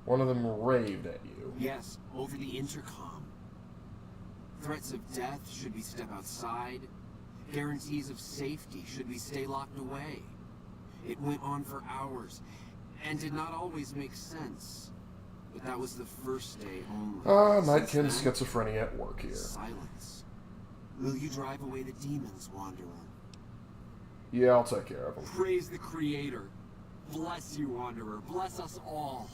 One of them raved at you. Yes, over the intercom. Threats of death should we step outside, Guarantees of safety should we stay locked away. It went on for hours, and did not always make sense. But that was the first day only. Nightkin's schizophrenia at work here. Silence. Will you drive away the demons, Wanderer? Yeah, I'll take care of them. Praise the Creator. Bless you, Wanderer. Bless us all.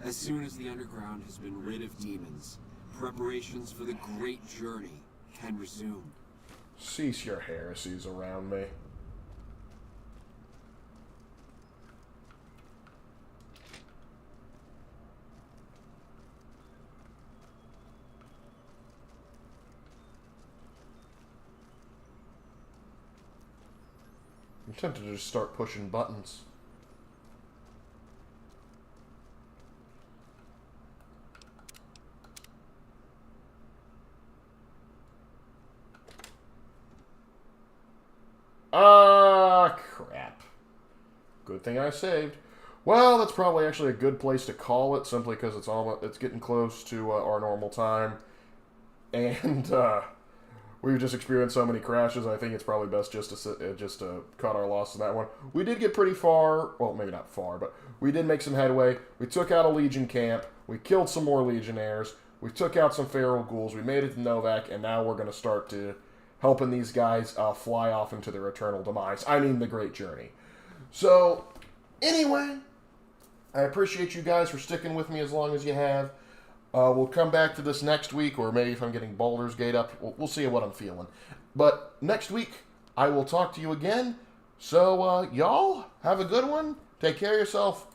As soon as the underground has been rid of demons, preparations for the great journey can resume. Cease your heresies around me. I'm tempted to just start pushing buttons. Crap. Good thing I saved. Well, that's probably actually a good place to call it, simply because it's getting close to our normal time. And, we've just experienced so many crashes. I think it's probably best just to cut our loss in that one. We did get pretty far. Well, maybe not far, but we did make some headway. We took out a Legion camp. We killed some more Legionnaires. We took out some feral ghouls. We made it to Novak, and now we're going to start to helping these guys fly off into their eternal demise. I mean, the Great Journey. So, anyway, I appreciate you guys for sticking with me as long as you have. We'll come back to this next week, or maybe if I'm getting Baldur's Gate up, we'll see what I'm feeling. But next week, I will talk to you again. So, y'all, have a good one. Take care of yourself.